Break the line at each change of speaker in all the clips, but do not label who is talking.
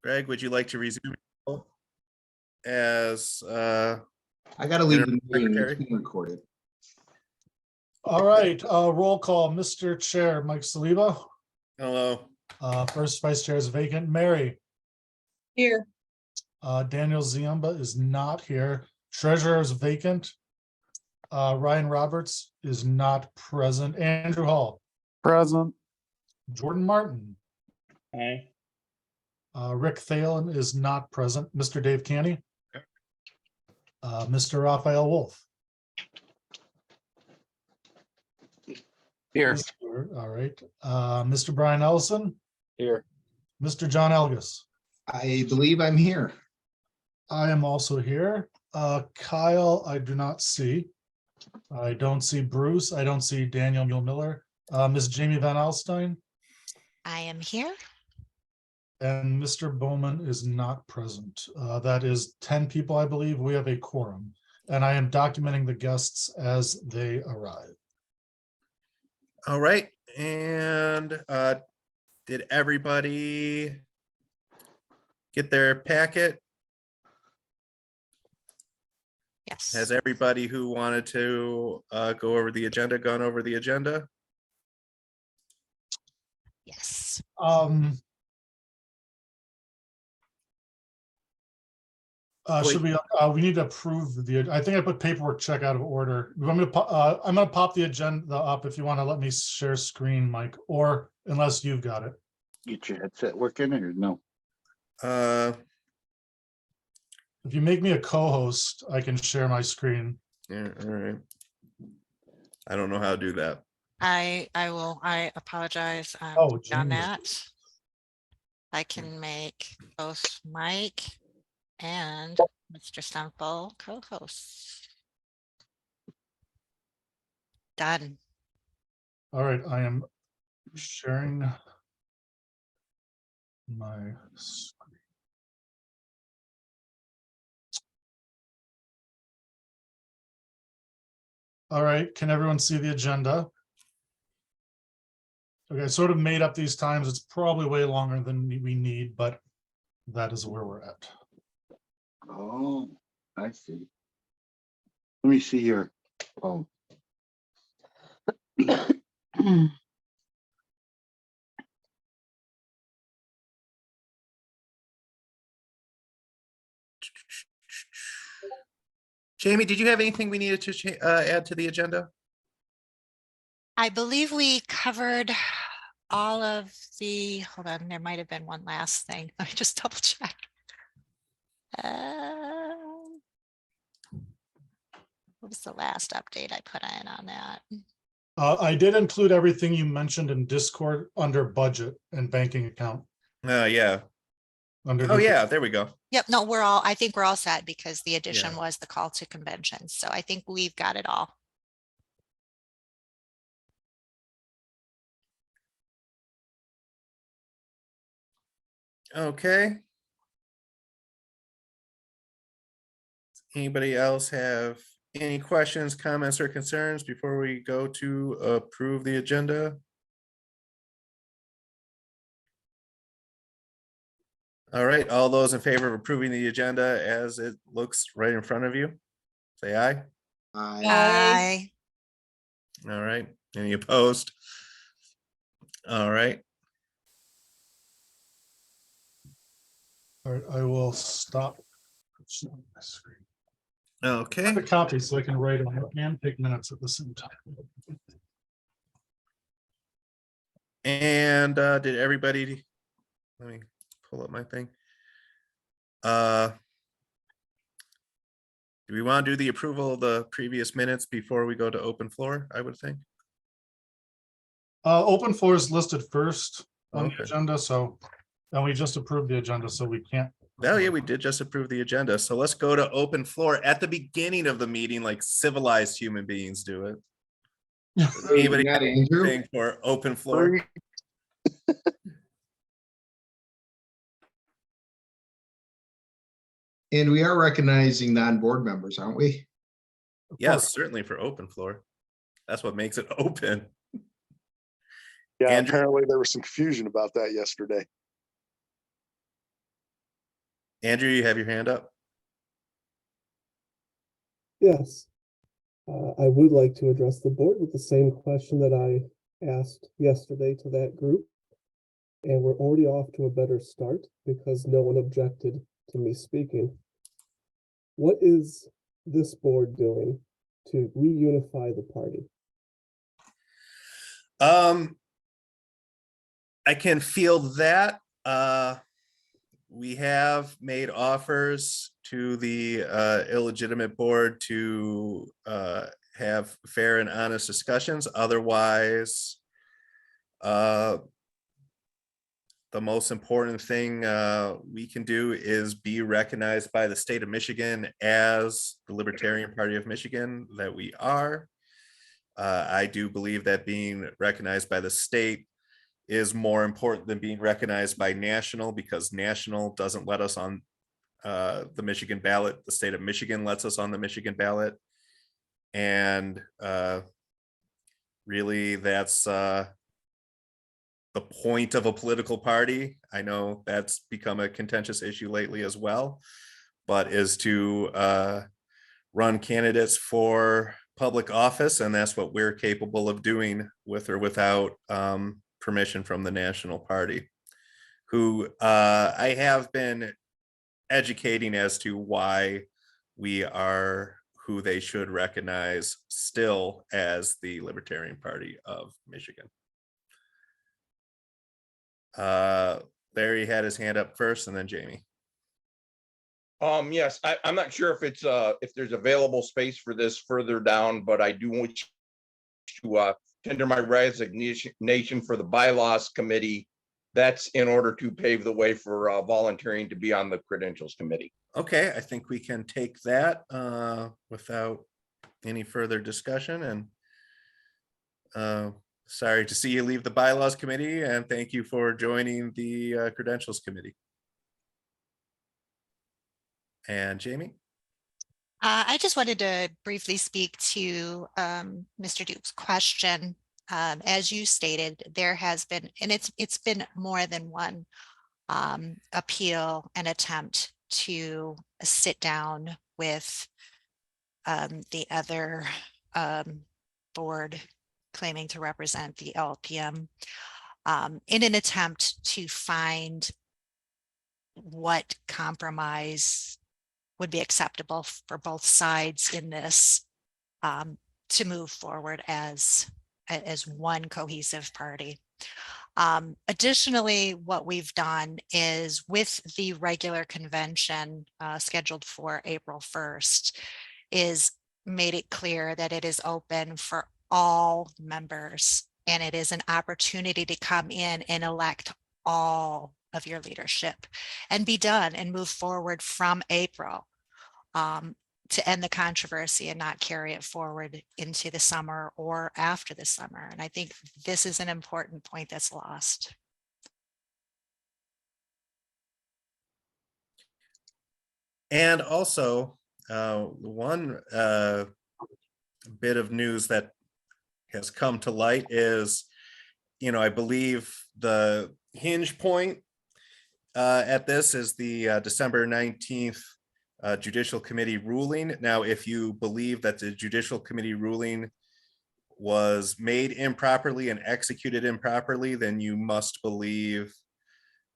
Greg, would you like to resume as
I gotta leave the meeting.
Secretary?
It's being recorded.
All right, roll call. Mr. Chair, Mike Saliba.
Hello?
First Vice Chair is vacant. Mary.
Here.
Daniel Ziamba is not here. Treasurer is vacant. Ryan Roberts is not present. Andrew Hall.
Present.
Jordan Martin.
Aye.
Rick Thalen is not present. Mr. Dave Canny. Mr. Raphael Wolf.
Here.
All right. Mr. Brian Ellison.
Here.
Mr. John Elgus.
I believe I'm here.
I am also here. Kyle, I do not see. I don't see Bruce. I don't see Daniel Miller. Ms. Jamie Van Alstyne
I am here.
and Mr. Bowman is not present. That is 10 people, I believe. We have a quorum, and I am documenting the guests as they arrive.
All right, and did everybody get their packet?
Yes.
Has everybody who wanted to go over the agenda gone over the agenda?
Yes.
Should we need to approve the, I think I put paperwork check out of order. You want me to I'm gonna pop the agenda up if you want to let me share screen, Mike, or unless you've got it.
Get your headset working or no?
If you make me a co-host, I can share my screen.
Yeah, all right. I don't know how to do that.
I apologize
Oh,
on
geez.
that. I can make both Mike and Mr. Stumple co-hosts. Done.
All right, I am sharing my screen. All right, can everyone see the agenda? Okay, I sort of made up these times. It's probably way longer than we need, but that is where we're at.
Oh, I see. Let me see your phone.
Jamie, did you have anything we needed to add to the agenda?
I believe we covered all of the, hold on, there might have been one last thing. Let me just double check. What was the last update I put in on that?
I did include everything you mentioned in Discord under budget and banking account.
Yeah.
Under
Oh, yeah, there we go.
Yep, no, I think we're all set because the addition was the call to convention. So I think we've got it all.
Okay. Anybody else have any questions, comments, or concerns before we go to approve the agenda? All right, all those in favor of approving the agenda as it looks right in front of you, say aye.
Aye.
All right, any opposed? All right.
All right, I will stop sharing my screen. I
Okay,
have a copy so I can write on it and take minutes at the same time.
and did everybody, let me pull up my thing. Do we want to do the approval of the previous minutes before we go to open floor? I would think.
Open floor is listed first on
Okay.
the agenda, so, and we just approved the agenda, so we can't.
Oh, yeah, we did just approve the agenda. So let's go to open floor at the beginning of the meeting, like civilized human beings do it. Anybody
got
have
it, Andrew?
anything for open floor?
And we are recognizing non-board members, aren't we?
Yes, certainly for open floor. That's what makes it open.
Yeah,
Andrew?
apparently there was some confusion about that yesterday.
Andrew, you have your hand up?
Yes. I would like to address the board with the same question that I asked yesterday to that group. And we're already off to a better start because no one objected to me speaking. What is this board doing to reunify the party?
I can feel that. We have made offers to the illegitimate board to have fair and honest discussions. Otherwise, the most important thing we can do is be recognized by the state of Michigan as the Libertarian Party of Michigan that we are. I do believe that being recognized by the state is more important than being recognized by national, because national doesn't let us on the Michigan ballot. The state of Michigan lets us on the Michigan ballot. And really that's the point of a political party. I know that's become a contentious issue lately as well, but is to run candidates for public office. And that's what we're capable of doing with or without permission from the national party, who I have been educating as to why we are who they should recognize still as the Libertarian Party of Michigan. Larry had his hand up first, and then Jamie.
Yes, I'm not sure if it's if there's available space for this further down, but I do want to tender my resignation for the bylaws committee. That's in order to pave the way for volunteering to be on the credentials committee.
Okay, I think we can take that without any further discussion. And sorry to see you leave the bylaws committee, and thank you for joining the credentials committee. And Jamie?
I just wanted to briefly speak to Mr. Duke's question. As you stated, there has been, and it's been more than one appeal and attempt to sit down with the other board claiming to represent the LPM in an attempt to find what compromise would be acceptable for both sides in this to move forward as one cohesive party. Additionally, what we've done is with the regular convention scheduled for April 1st is made it clear that it is open for all members, and it is an opportunity to come in and elect all of your leadership and be done and move forward from April to end the controversy and not carry it forward into the summer or after the summer. And I think this is an important point that's lost.
And also, one bit of news that has come to light is, I believe the hinge point at this is the December 19th Judicial Committee ruling. Now, if you believe that the Judicial Committee ruling was made improperly and executed improperly, then you must believe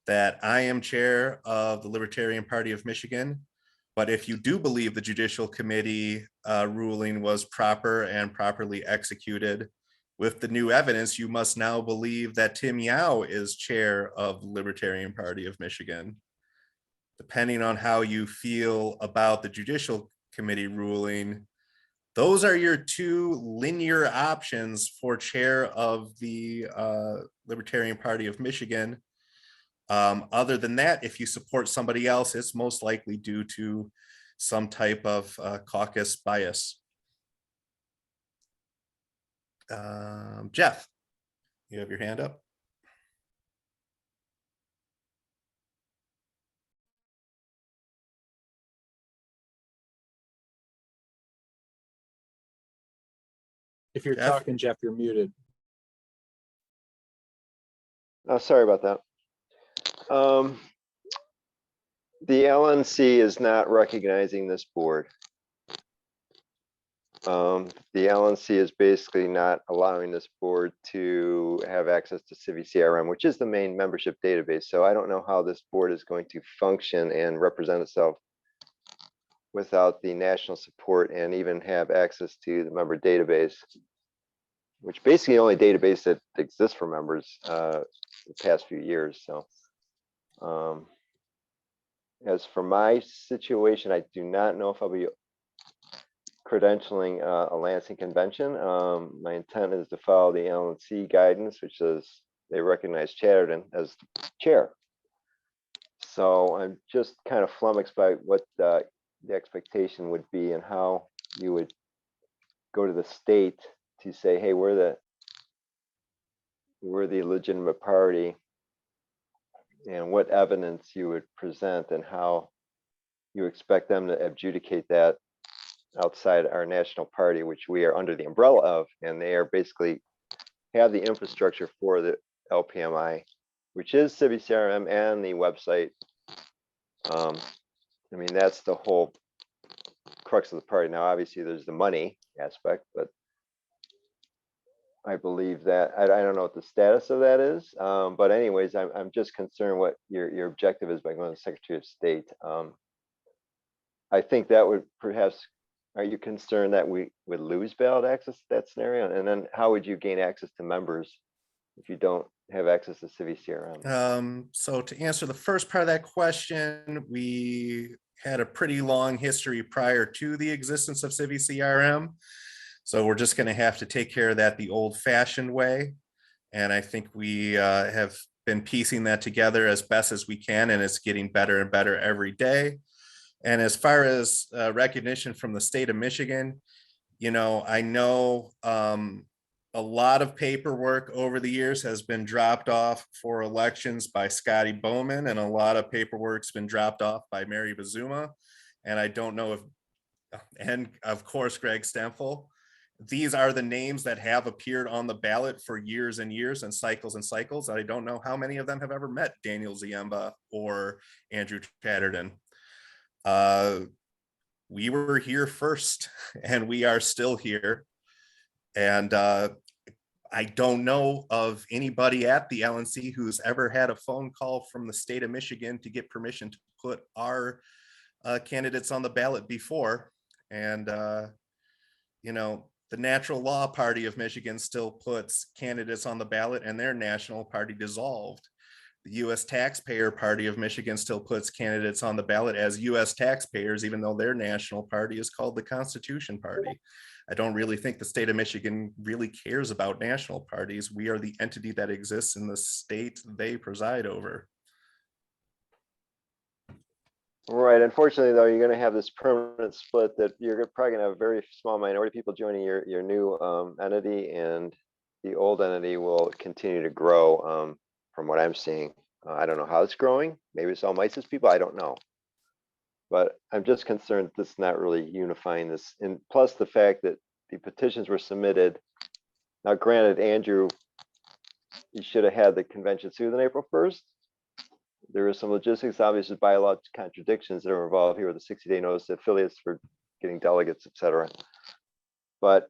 that I am chair of the Libertarian Party of Michigan. But if you do believe the Judicial Committee ruling was proper and properly executed, with the new evidence, you must now believe that Tim Yao is chair of the Libertarian Party of Michigan. Depending on how you feel about the Judicial Committee ruling, those are your two linear options for chair of the Libertarian Party of Michigan. Other than that, if you support somebody else, it's most likely due to some type of caucus bias. Jeff, you have your hand up.
If you're
Jeff?
talking, Jeff, you're muted.
Oh, sorry about that. The LNC is not recognizing this board. The LNC is basically not allowing this board to have access to CiviCRM, which is the main membership database. So I don't know how this board is going to function and represent itself without the national support and even have access to the member database, which basically the only database that exists for members the past few years. So as for my situation, I do not know if I'll be credentialing a Lansing convention. My intent is to follow the LNC guidance, which says they recognize Chatterton as chair. So I'm just kind of flummoxed by what the expectation would be and how you would go to the state to say, hey, we're the legitimate party, and what evidence you would present and how you expect them to adjudicate that outside our national party, which we are under the umbrella of, and they are basically have the infrastructure for the LPMI, which is CiviCRM and the website. I mean, that's the whole crux of the party. Now, obviously, there's the money aspect, but I believe that I don't know what the status of that is. But anyways, I'm just concerned what your objective is by going to the Secretary of State. I think that would perhaps. Are you concerned that we would lose ballot access to that scenario? And then how would you gain access to members if you don't have access to CiviCRM?
So to answer the first part of that question, we had a pretty long history prior to the existence of CiviCRM. So we're just going to have to take care of that the old-fashioned way. And I think we have been piecing that together as best as we can, and it's getting better and better every day. And as far as recognition from the state of Michigan, you know, I know a lot of paperwork over the years has been dropped off for elections by Scotty Bowman, and a lot of paperwork's been dropped off by Mary Bazuma. And I don't know if, and of course, Greg Stempel. These are the names that have appeared on the ballot for years and years and cycles and cycles. I don't know how many of them have ever met Daniel Ziemba or Andrew Chatterton. We were here first, and we are still here. And I don't know of anybody at the LNC who's ever had a phone call from the state of Michigan to get permission to put our candidates on the ballot before. And, you know, the Natural Law Party of Michigan still puts candidates on the ballot, and their national party dissolved. The U.S. Taxpayer Party of Michigan still puts candidates on the ballot as U.S. taxpayers, even though their national party is called the Constitution Party. I don't really think the state of Michigan really cares about national parties. We are the entity that exists in the state they preside over.
Right. Unfortunately, though, you're going to have this permanent split that you're probably going to have a very small minority of people joining your new entity, and the old entity will continue to grow. From what I'm seeing, I don't know how it's growing. Maybe it's all Mises people. I don't know. But I'm just concerned this is not really unifying this. And plus the fact that the petitions were submitted. Now, granted, Andrew, you should have had the convention sooner than April 1st. There is some logistics, obviously bylaw contradictions that are involved here with the 60-day notice to affiliates for getting delegates, etc. But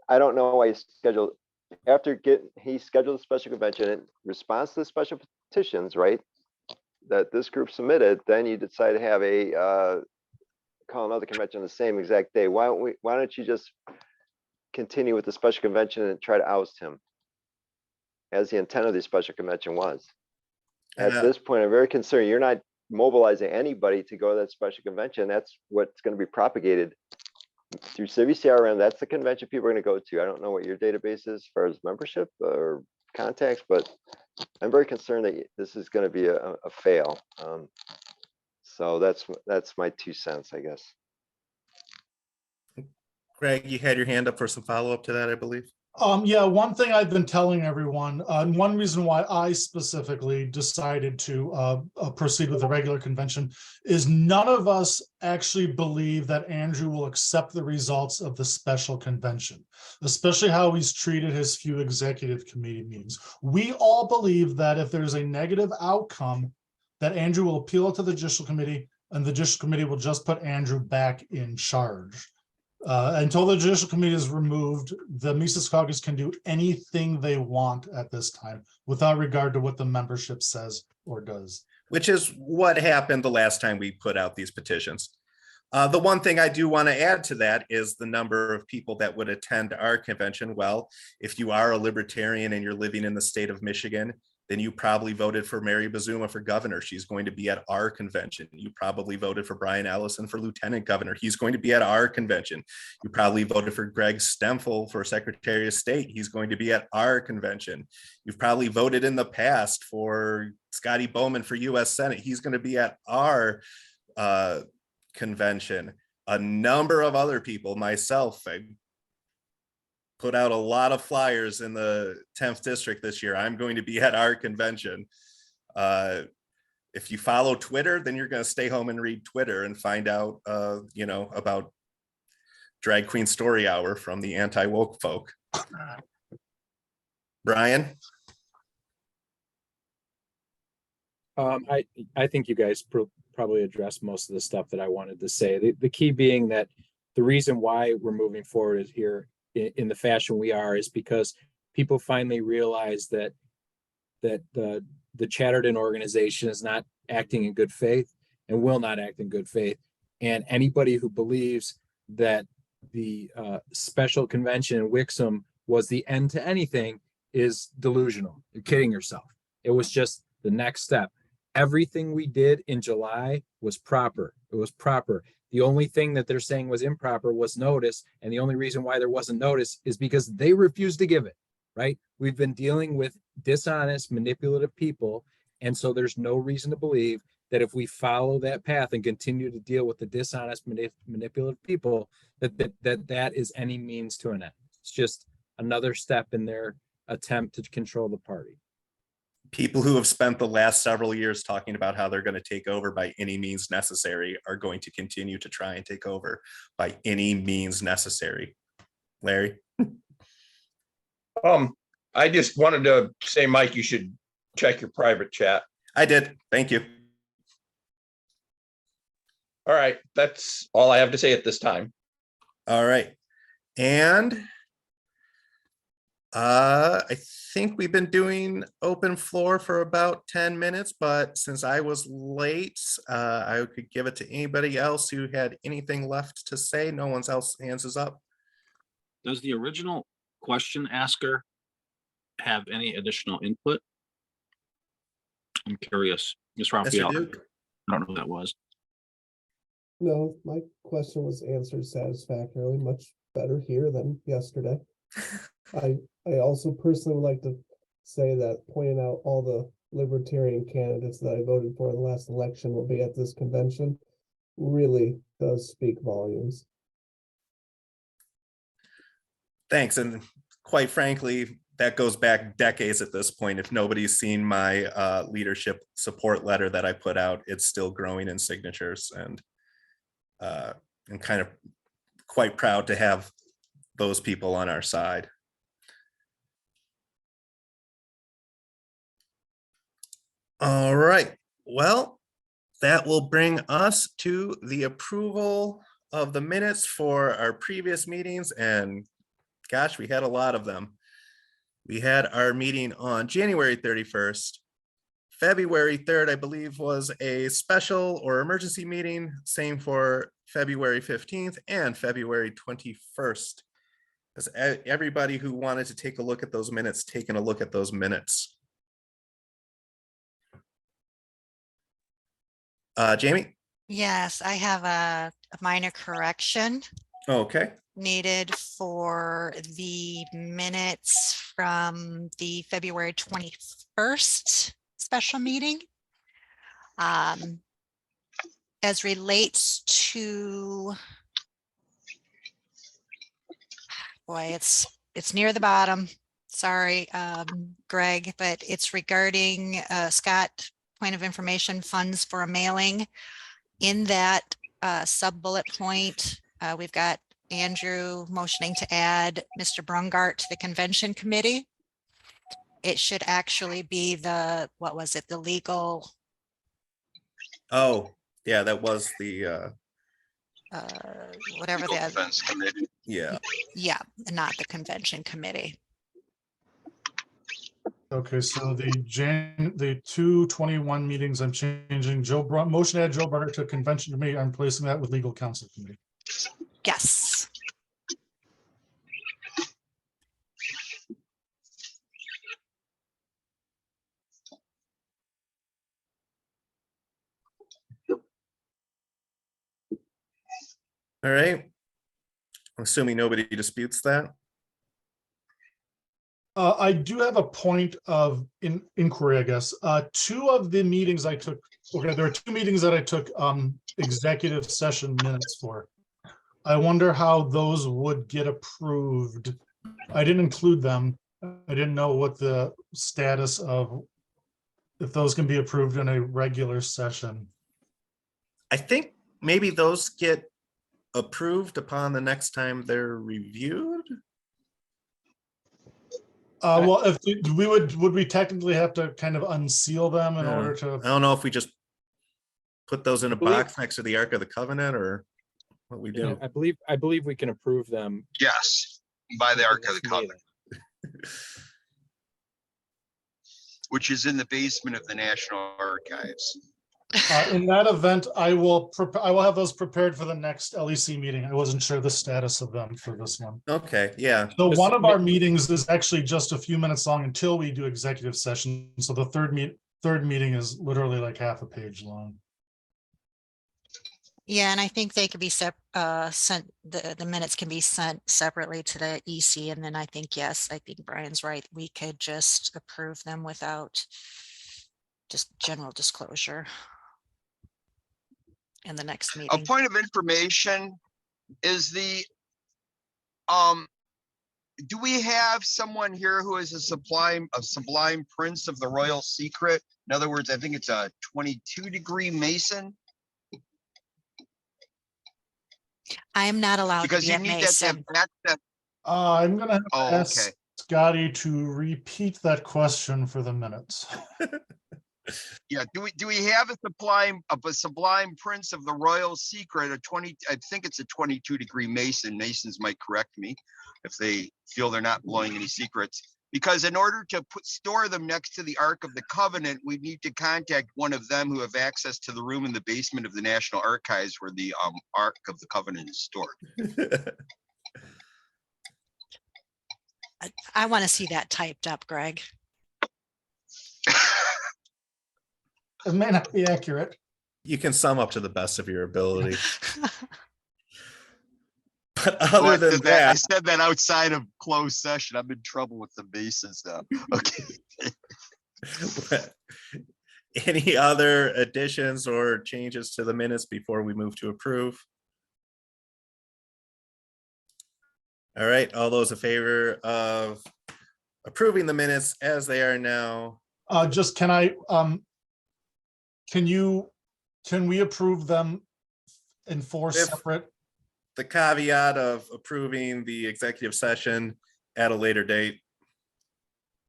I don't know why he scheduled. He scheduled a special convention in response to the special petitions, right? That this group submitted. Then you decide to have call another convention on the same exact day. Why don't you just continue with the special convention and try to oust him, as the intent of the special convention was? At this point, I'm very concerned. You're not mobilizing anybody to go to that special convention. That's what's going to be propagated through CiviCRM. That's the convention people are going to go to. I don't know what your database is as far as membership or contacts, but I'm very concerned that this is going to be a fail. So that's my 2 cents, I guess.
Greg, you had your hand up for some follow-up to that, I believe.
Yeah, one thing I've been telling everyone, and one reason why I specifically decided to proceed with the regular convention is none of us actually believe that Andrew will accept the results of the special convention, especially how he's treated his few executive committee meetings. We all believe that if there's a negative outcome, that Andrew will appeal it to the judicial committee, and the judicial committee will just put Andrew back in charge. Until the judicial committee is removed, the Mises Caucus can do anything they want at this time without regard to what the membership says or does.
Which is what happened the last time we put out these petitions. The one thing I do want to add to that is the number of people that would attend our convention. Well, if you are a libertarian and you're living in the state of Michigan, then you probably voted for Mary Bazuma for governor. She's going to be at our convention. You probably voted for Brian Allison for lieutenant governor. He's going to be at our convention. You probably voted for Greg Stempfel for secretary of state. He's going to be at our convention. You've probably voted in the past for Scotty Bowman for US Senate. He's going to be at our convention. A number of other people, myself, I put out a lot of flyers in the 10th district this year. I'm going to be at our convention. If you follow Twitter, then you're going to stay home and read Twitter and find out, about Drag Queen Story Hour from the anti-woke folk. Brian?
I think you guys probably addressed most of the stuff that I wanted to say. The key being that the reason why we're moving forward is here in the fashion we are is because people finally realize that the Chatterton organization is not acting in good faith and will not act in good faith. And anybody who believes that the special convention in Wixom was the end to anything is delusional. You're kidding yourself. It was just the next step. Everything we did in July was proper. It was proper. The only thing that they're saying was improper was notice. And the only reason why there wasn't notice is because they refused to give it, right? We've been dealing with dishonest, manipulative people. And so there's no reason to believe that if we follow that path and continue to deal with the dishonest, manipulative people, that is any means to an end. It's just another step in their attempt to control the party.
People who have spent the last several years talking about how they're going to take over by any means necessary are going to continue to try and take over by any means necessary. Larry?
I just wanted to say, Mike, you should check your private chat.
I did. Thank you.
All right, that's all I have to say at this time.
All right. And I think we've been doing open floor for about 10 minutes, but since I was late, I could give it to anybody else who had anything left to say. No one's else hands is up.
Does the original question asker have any additional input? I'm curious. Ms.
Mr.
Raphael,
Duke?
I don't know who that was.
No, my question was answered satisfactorily, much better here than yesterday. I also personally would like to say that pointing out all the libertarian candidates that I voted for in the last election will be at this convention really does speak volumes.
Thanks. And quite frankly, that goes back decades at this point. If nobody's seen my leadership support letter that I put out, it's still growing in signatures, and I'm kind of quite proud to have those people on our side. All right, well, that will bring us to the approval of the minutes for our previous meetings, and gosh, we had a lot of them. We had our meeting on January 31st. February 3rd, I believe, was a special or emergency meeting, same for February 15th and February 21st. Has everybody who wanted to take a look at those minutes taken a look at those minutes? Jamie?
Yes, I have a minor correction
Okay.
needed for the minutes from the February 21st special meeting. As relates to, boy, it's near the bottom. Sorry, Greg, but it's regarding Scott, point of information, funds for a mailing. In that sub bullet point, we've got Andrew motioning to add Mr. Brungart to the convention committee. It should actually be the, what was it, the legal
Oh, yeah, that was the,
Whatever the,
yeah.
yeah, not the convention committee.
Okay, so the 2/21 meetings, I'm changing motion to add Joe Barnett to convention committee. I'm placing that with legal counsel committee.
Yes.
All right. I'm assuming nobody disputes that.
I do have a point of inquiry, I guess. Two of the meetings I took, okay, there are two meetings that I took executive session minutes for. I wonder how those would get approved. I didn't include them. I didn't know what the status of if those can be approved in a regular session.
I think maybe those get approved upon the next time they're reviewed.
Well, if we would we technically have to kind of unseal them in
Yeah.
order to?
I don't know if we just put those in a
believe-
box next to the Ark of the Covenant or what we do.
I believe we can approve them.
Yes, by the
at
Ark of the
this
Covenant,
meeting.
which is in the basement of the National Archives.
In that event, I will have those prepared for the next LEC meeting. I wasn't sure the status of them for this one.
Okay, yeah.
So
Just
one of our meetings is actually just a few minutes long until we do executive session. So the third meeting is literally like half a page long.
Yeah, and I think they could be sent, the minutes can be sent separately to the EC, and then I think, yes, I think Brian's right. We could just approve them without just general disclosure in the next
A
meeting.
point of information is do we have someone here who is a sublime prince of the royal secret? In other words, I think it's a 22-degree Mason,
I am not allowed to
because
be
you
at
need that to have
Mason.
access.
I'm gonna have to
Oh,
ask
okay.
Scotty to repeat that question for the minutes.
Yeah, do we have a sublime prince of the royal secret, I think it's a 22-degree Mason. Masons might correct me if they feel they're not blowing any secrets. Because in order to store them next to the Ark of the Covenant, we need to contact one of them who have access to the room in the basement of the National Archives where the Ark of the Covenant is stored.
I want to see that typed up, Greg.
It may not be accurate.
You can sum up to the best of your ability. But
Oh,
other than
I
that,
said that outside of closed session. I'm in trouble with the Masons now. Okay.
any other additions or changes to the minutes before we move to approve? All right, all those in favor of approving the minutes as they are now?
Just can we approve them in four
If-
separate?
The caveat of approving the executive session at a later date.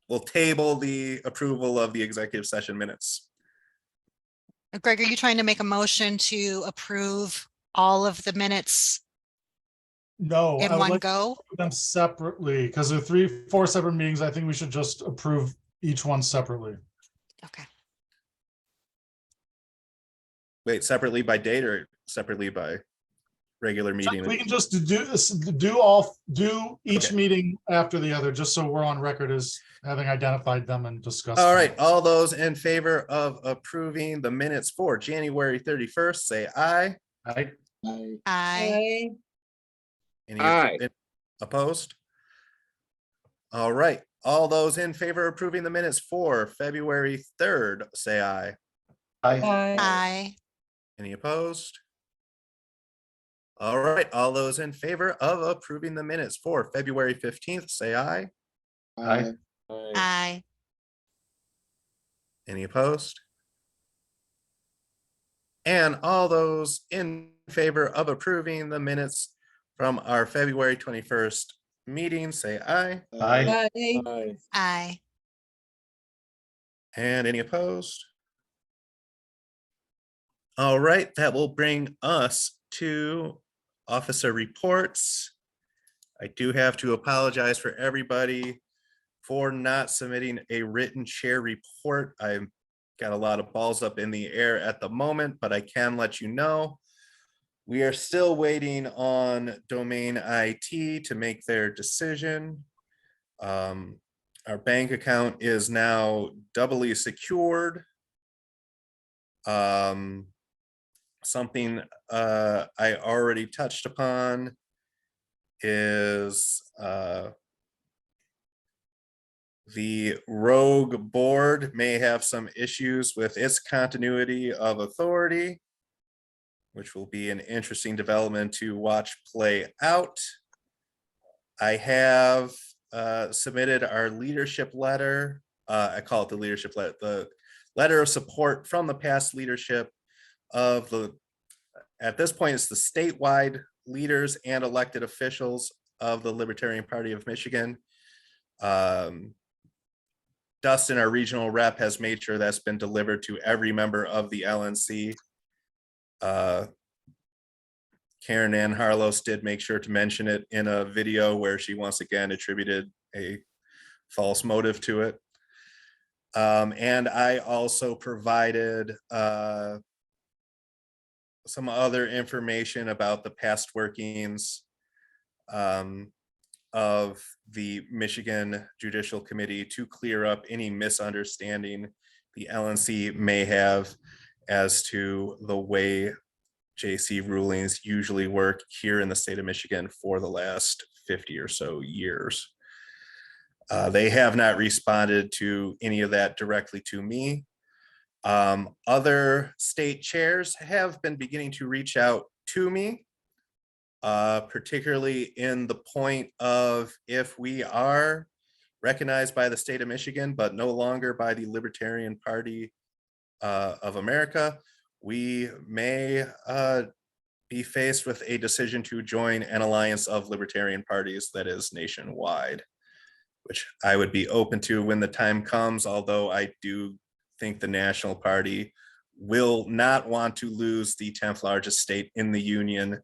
We'll table the approval of the executive session minutes.
Greg, are you trying to make a motion to approve all of the minutes
No,
in
I would
one
like to
go?
approve them separately because there are 4 separate meetings. I think we should just approve each one separately.
Okay.
Wait, separately by date or separately by regular meeting?
We can just do each
Okay.
meeting after the other, just so we're on record as having identified them and discussed.
All
them.
right, all those in favor of approving the minutes for January 31st, say aye.
Aye.
I,
Any opposed? All right, all those in favor of approving the minutes for February 3rd, say aye.
I,
Any opposed? All right, all those in favor of approving the minutes for February 15th, say aye.
I,
Any opposed? And all those in favor of approving the minutes from our February 21st meeting, say aye.
I,
And any opposed? All right, that will bring us to officer reports. I do have to apologize for everybody for not submitting a written chair report. I've got a lot of balls up in the air at the moment, but I can let you know we are still waiting on Domain IT to make their decision. Our bank account is now doubly secured. Something I already touched upon is the rogue board may have some issues with its continuity of authority, which will be an interesting development to watch play out. I have submitted our leadership letter. I call it the leadership letter, the letter of support from the past leadership of at this point, it's the statewide leaders and elected officials of the Libertarian Party of Michigan. Dustin, our regional rep, has made sure that's been delivered to every member of the LNC. Karen Ann Harlos did make sure to mention it in a video where she once again attributed a false motive to it. And I also provided some other information about the past workings of the Michigan Judicial Committee to clear up any misunderstanding the LNC may have as to the way JC rulings usually work here in the state of Michigan for the last 50 or so years. They have not responded to any of that directly to me. Other state chairs have been beginning to reach out to me, particularly in the point of if we are recognized by the state of Michigan, but no longer by the Libertarian Party of America, we may be faced with a decision to join an alliance of libertarian parties that is nationwide, which I would be open to when the time comes, although I do think the National Party will not want to lose the 10th largest state in the union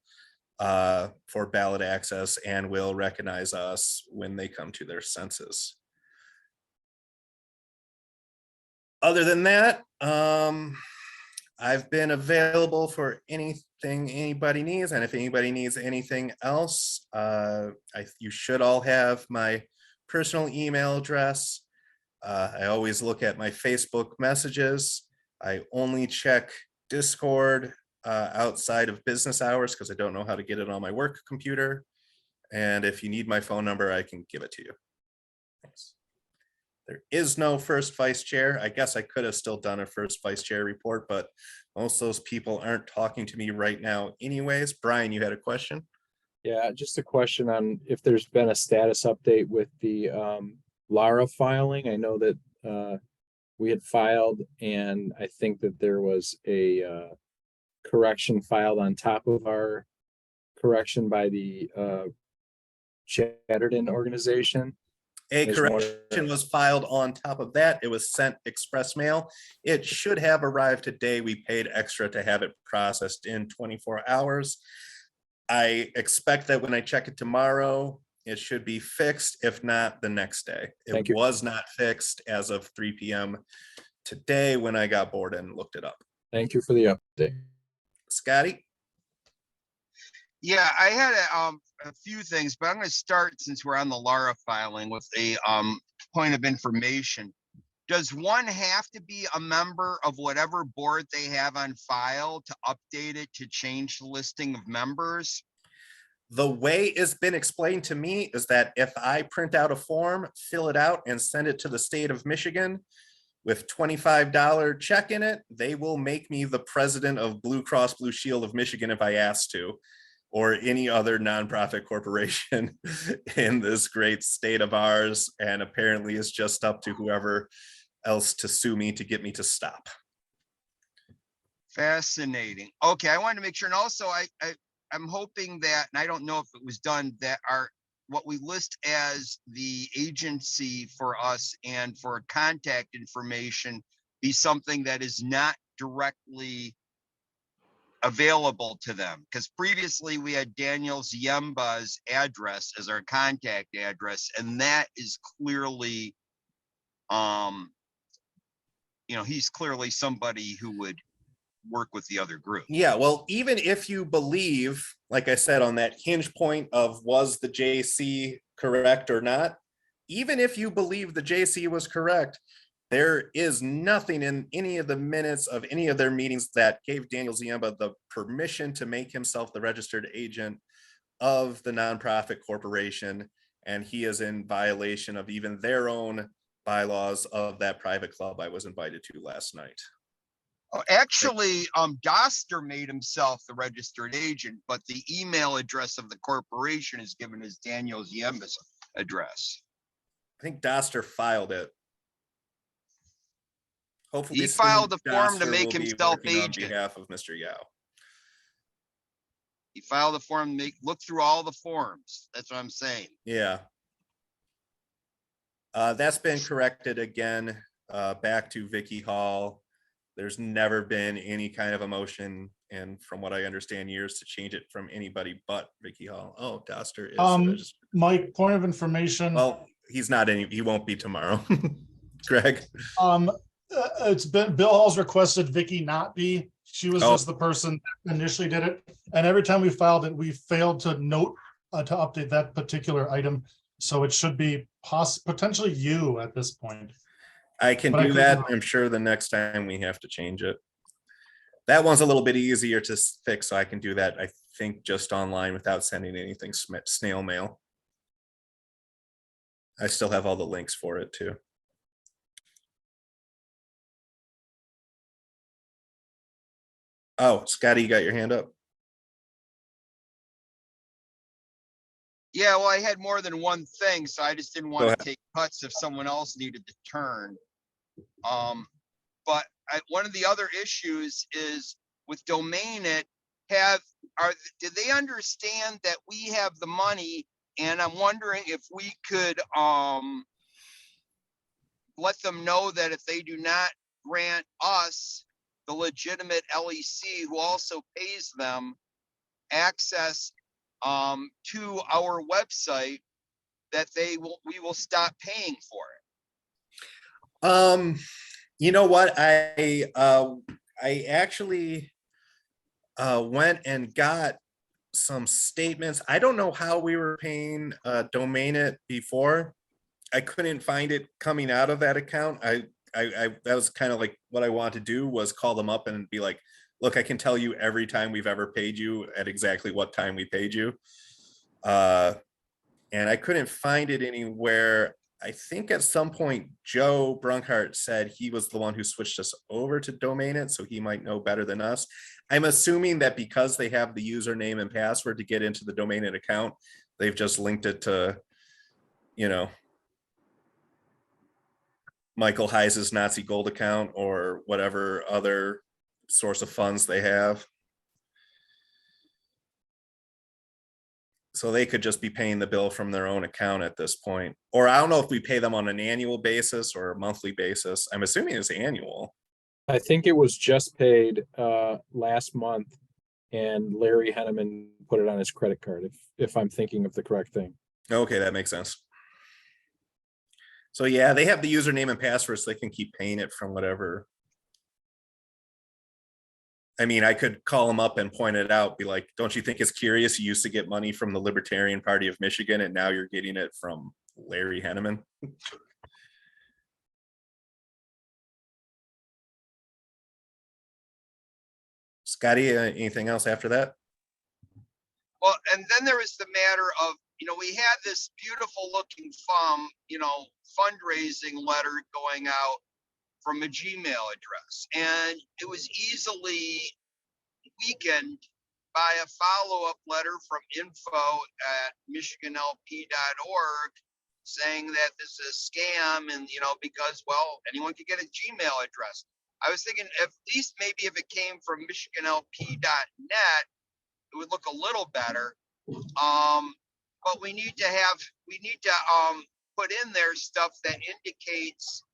for ballot access and will recognize us when they come to their senses. Other than that, I've been available for anything anybody needs, and if anybody needs anything else, you should all have my personal email address. I always look at my Facebook messages. I only check Discord outside of business hours because I don't know how to get it on my work computer. And if you need my phone number, I can give it to you. Thanks. There is no first vice chair. I guess I could have still done a first vice chair report, but most of those people aren't talking to me right now anyways. Brian, you had a question?
Yeah, just a question on if there's been a status update with the Lara filing. I know that we had filed, and I think that there was a correction filed on top of our correction by the Chatterton organization.
A correction was filed on top of that. It was sent express mail. It should have arrived today. We paid extra to have it processed in 24 hours. I expect that when I check it tomorrow, it should be fixed, if not the next day. It was not fixed as of 3 p.m. today when I got bored and looked it up.
Thank you for the update.
Scotty?
Yeah, I had a few things, but I'm going to start, since we're on the Lara filing, with a point of information. Does one have to be a member of whatever board they have on file to update it to change the listing of members?
The way it's been explained to me is that if I print out a form, fill it out, and send it to the state of Michigan with $25 check in it, they will make me the president of Blue Cross Blue Shield of Michigan if I ask to, or any other nonprofit corporation in this great state of ours. And apparently it's just up to whoever else to sue me to get me to stop.
Fascinating. Okay, I wanted to make sure. And also I'm hoping that, and I don't know if it was done, that what we list as the agency for us and for contact information be something that is not directly available to them, because previously we had Daniel Ziemba's address as our contact address, and that is clearly, he's clearly somebody who would work with the other group.
Yeah, well, even if you believe, like I said, on that hinge point of was the JC correct or not, even if you believe the JC was correct, there is nothing in any of the minutes of any of their meetings that gave Daniel Ziemba the permission to make himself the registered agent of the nonprofit corporation. And he is in violation of even their own bylaws of that private club I was invited to last night.
Actually, Doster made himself the registered agent, but the email address of the corporation is given as Daniel Ziemba's address.
I think Doster filed it. Hopefully
He filed
soon
the form to
Doster
make
will be
himself
working on
agent.
behalf of Mr. Yao.
He filed the form, look through all the forms. That's what I'm saying.
Yeah. That's been corrected again, back to Vicky Hall. There's never been any kind of a motion, and from what I understand, years to change it from anybody but Vicky Hall. Oh, Doster is the registered.
Mike, point of information.
Well, he's not any, he won't be tomorrow. Greg.
It's been, Bill Hall's requested Vicky not be. She was
Oh.
just the person that initially did it. And every time we filed it, we failed to note, to update that particular item. So it should be potentially you at this point.
I can
But I
do
could
that.
be wrong.
I'm sure the next time we have to change it. That one's a little bit easier to fix, so I can do that, I think, just online without sending anything snail mail. I still have all the links for it too. Oh, Scotty, you got your hand up?
Yeah, well, I had more than one thing, so I just didn't
Go
want
ahead.
to take cuts if someone else needed to turn. But one of the other issues is with Domain It, did they understand that we have the money? And I'm wondering if we could let them know that if they do not grant us, the legitimate LEC, who also pays them, access to our website, that we will stop paying for it.
You know what? I actually went and got some statements. I don't know how we were paying Domain It before. I couldn't find it coming out of that account. I that was kind of like what I wanted to do, was call them up and be like, look, I can tell you every time we've ever paid you at exactly what time we paid you. And I couldn't find it anywhere. I think at some point Joe Brunkart said he was the one who switched us over to Domain It, so he might know better than us. I'm assuming that because they have the username and password to get into the Domain It account, they've just linked it to, you know, Michael Heise's Nazi Gold account or whatever other source of funds they have. So they could just be paying the bill from their own account at this point. Or I don't know if we pay them on an annual basis or a monthly basis. I'm assuming it's annual.
I think it was just paid last month, and Larry Henneman put it on his credit card, if I'm thinking of the correct thing.
Okay, that makes sense. So yeah, they have the username and password, so they can keep paying it from whatever. I mean, I could call them up and point it out, be like, don't you think it's curious? You used to get money from the Libertarian Party of Michigan, and now you're getting it from Larry Henneman. Scotty, anything else after that?
Well, and then there was the matter of, we had this beautiful looking fundraising letter going out from a Gmail address, and it was easily weakened by a follow-up letter from info@michiganlp.org saying that this is a scam, and because, well, anyone could get a Gmail address. I was thinking at least maybe if it came from michiganlp.net, it would look a little better. But we need to put in there stuff that indicates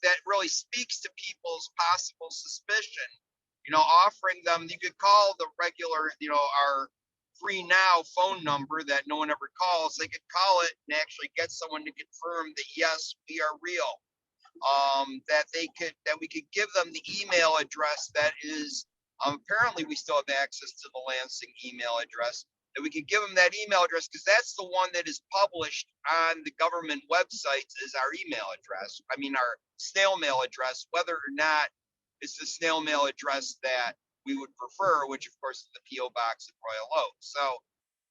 that really speaks to people's possible suspicion offering them, you could call the regular, our free now phone number that no one ever calls. They could call it and actually get someone to confirm that, yes, we are real. That we could give them the email address that is, apparently we still have access to the Lansing email address, that we could give them that email address, because that's the one that is published on the government websites as our email address. I mean, our snail mail address, whether or not it's the snail mail address that we would prefer, which of course is the PO box at Royal Oak. So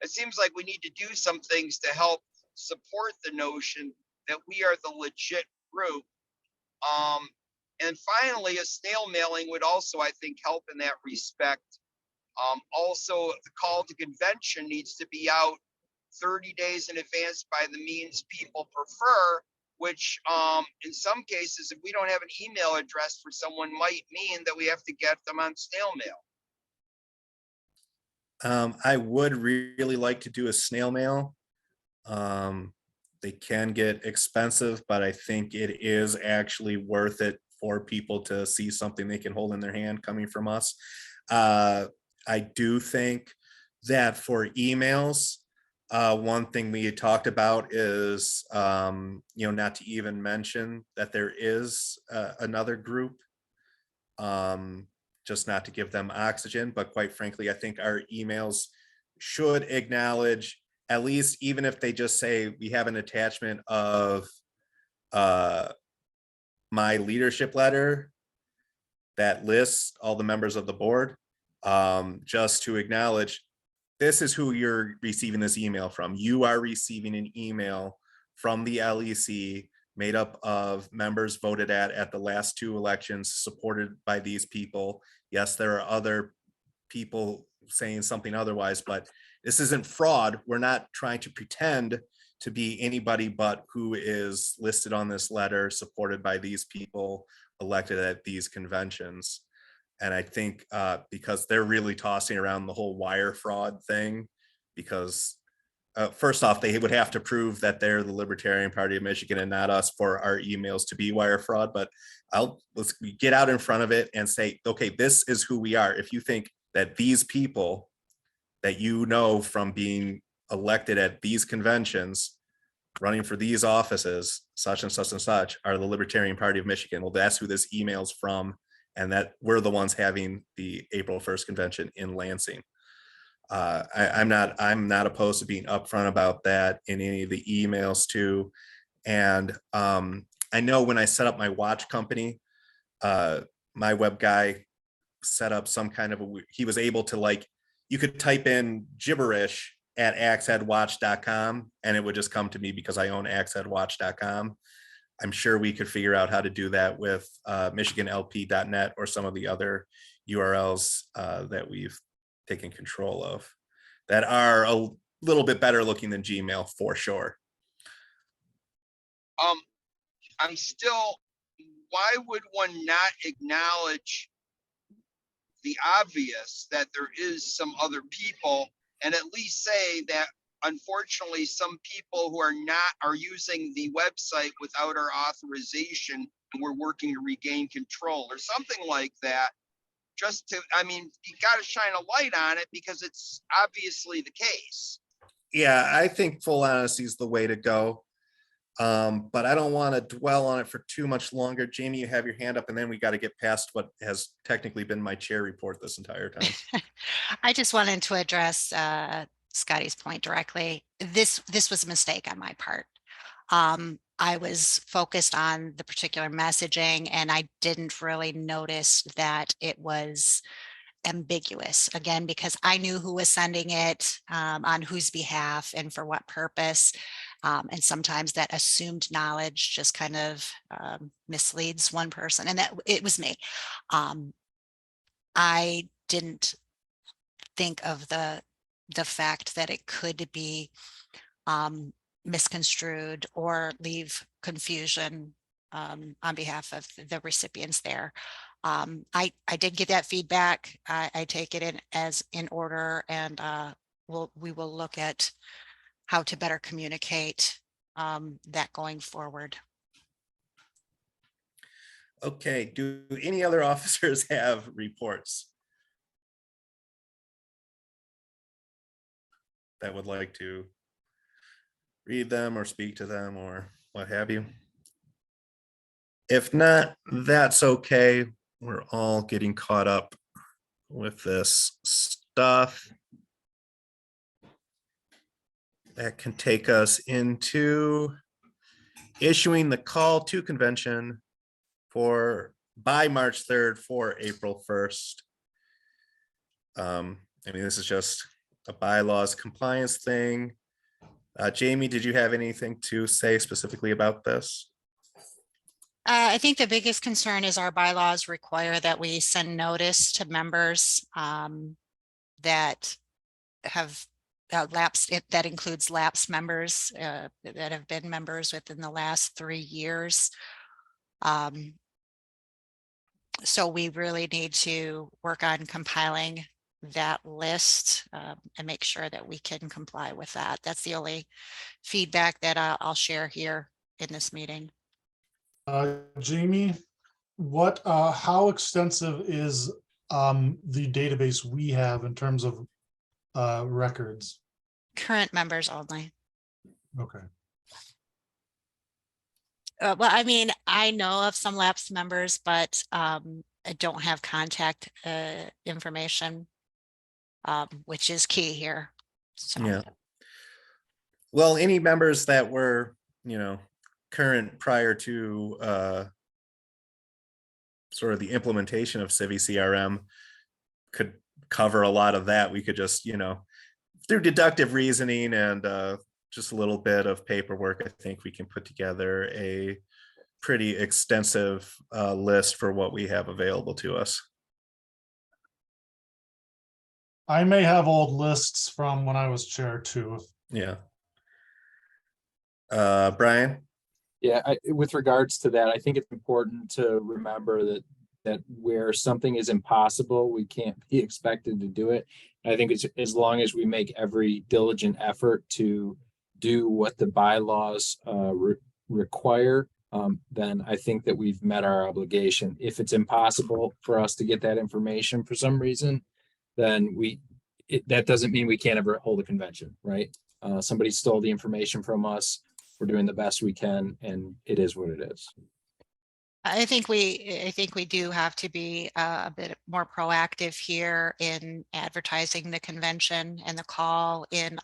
it seems like we need to do some things to help support the notion that we are the legit group. And finally, a snail mailing would also, I think, help in that respect. Also, the call to convention needs to be out 30 days in advance by the means people prefer, which in some cases, if we don't have an email address for someone, might mean that we have to get them on snail mail.
I would really like to do a snail mail. They can get expensive, but I think it is actually worth it for people to see something they can hold in their hand coming from us. I do think that for emails, one thing we had talked about is, not to even mention that there is another group, just not to give them oxygen, but quite frankly, I think our emails should acknowledge, at least even if they just say we have an attachment of my leadership letter that lists all the members of the board, just to acknowledge this is who you're receiving this email from. You are receiving an email from the LEC made up of members voted at the last 2 elections, supported by these people. Yes, there are other people saying something otherwise, but this isn't fraud. We're not trying to pretend to be anybody but who is listed on this letter, supported by these people, elected at these conventions. And I think because they're really tossing around the whole wire fraud thing, because first off, they would have to prove that they're the Libertarian Party of Michigan and not us for our emails to be wire fraud. But let's get out in front of it and say, okay, this is who we are. If you think that these people that you know from being elected at these conventions, running for these offices, such and such and such, are the Libertarian Party of Michigan, well, that's who this email's from, and that we're the ones having the April 1st convention in Lansing. I'm not opposed to being upfront about that in any of the emails too. And I know when I set up my watch company, my web guy set up some kind of he was able to, you could type in gibberish at axeheadwatch.com and it would just come to me because I own axeheadwatch.com. I'm sure we could figure out how to do that with michiganlp.net or some of the other URLs that we've taken control of that are a little bit better looking than Gmail for sure.
I'm still, why would one not acknowledge the obvious that there is some other people, and at least say that unfortunately some people who are using the website without our authorization, and we're working to regain control or something like that? Just to, you got to shine a light on it because it's obviously the case.
Yeah, I think full honesty is the way to go. But I don't want to dwell on it for too much longer. Jamie, you have your hand up, and then we got to get past what has technically been my chair report this entire time.
I just wanted to address Scotty's point directly. This was a mistake on my part. I was focused on the particular messaging and I didn't really notice that it was ambiguous, again, because I knew who was sending it, on whose behalf and for what purpose. And sometimes that assumed knowledge just kind of misleads one person, and that it was me. I didn't think of the fact that it could be misconstrued or leave confusion on behalf of the recipients there. I did get that feedback. I take it in order, and we will look at how to better communicate that going forward.
Okay, do any other officers have reports that would like to read them or speak to them or what have you? If not, that's okay. We're all getting caught up with this stuff. That can take us into issuing the call to convention by March 3rd for April 1st. I mean, this is just a bylaws compliance thing. Jamie, did you have anything to say specifically about this?
I think the biggest concern is our bylaws require that we send notice to members that have lapsed. That includes lapsed members that have been members within the last 3 years. So we really need to work on compiling that list and make sure that we can comply with that. That's the only feedback that I'll share here in this meeting.
Jamie, how extensive is the database we have in terms of records?
Current members only.
Okay.
Well, I mean, I know of some lapsed members, but I don't have contact information, which is key here. So.
Yeah. Well, any members that were, current prior to sort of the implementation of Civi CRM could cover a lot of that. We could just, through deductive reasoning and just a little bit of paperwork, I think we can put together a pretty extensive list for what we have available to us.
I may have old lists from when I was chair too.
Yeah. Brian?
Yeah, with regards to that, I think it's important to remember that where something is impossible, we can't be expected to do it. I think it's as long as we make every diligent effort to do what the bylaws require, then I think that we've met our obligation. If it's impossible for us to get that information for some reason, then that doesn't mean we can't ever hold a convention, right? Somebody stole the information from us. We're doing the best we can, and it is what it is.
I think we do have to be a bit more proactive here in advertising the convention and the call in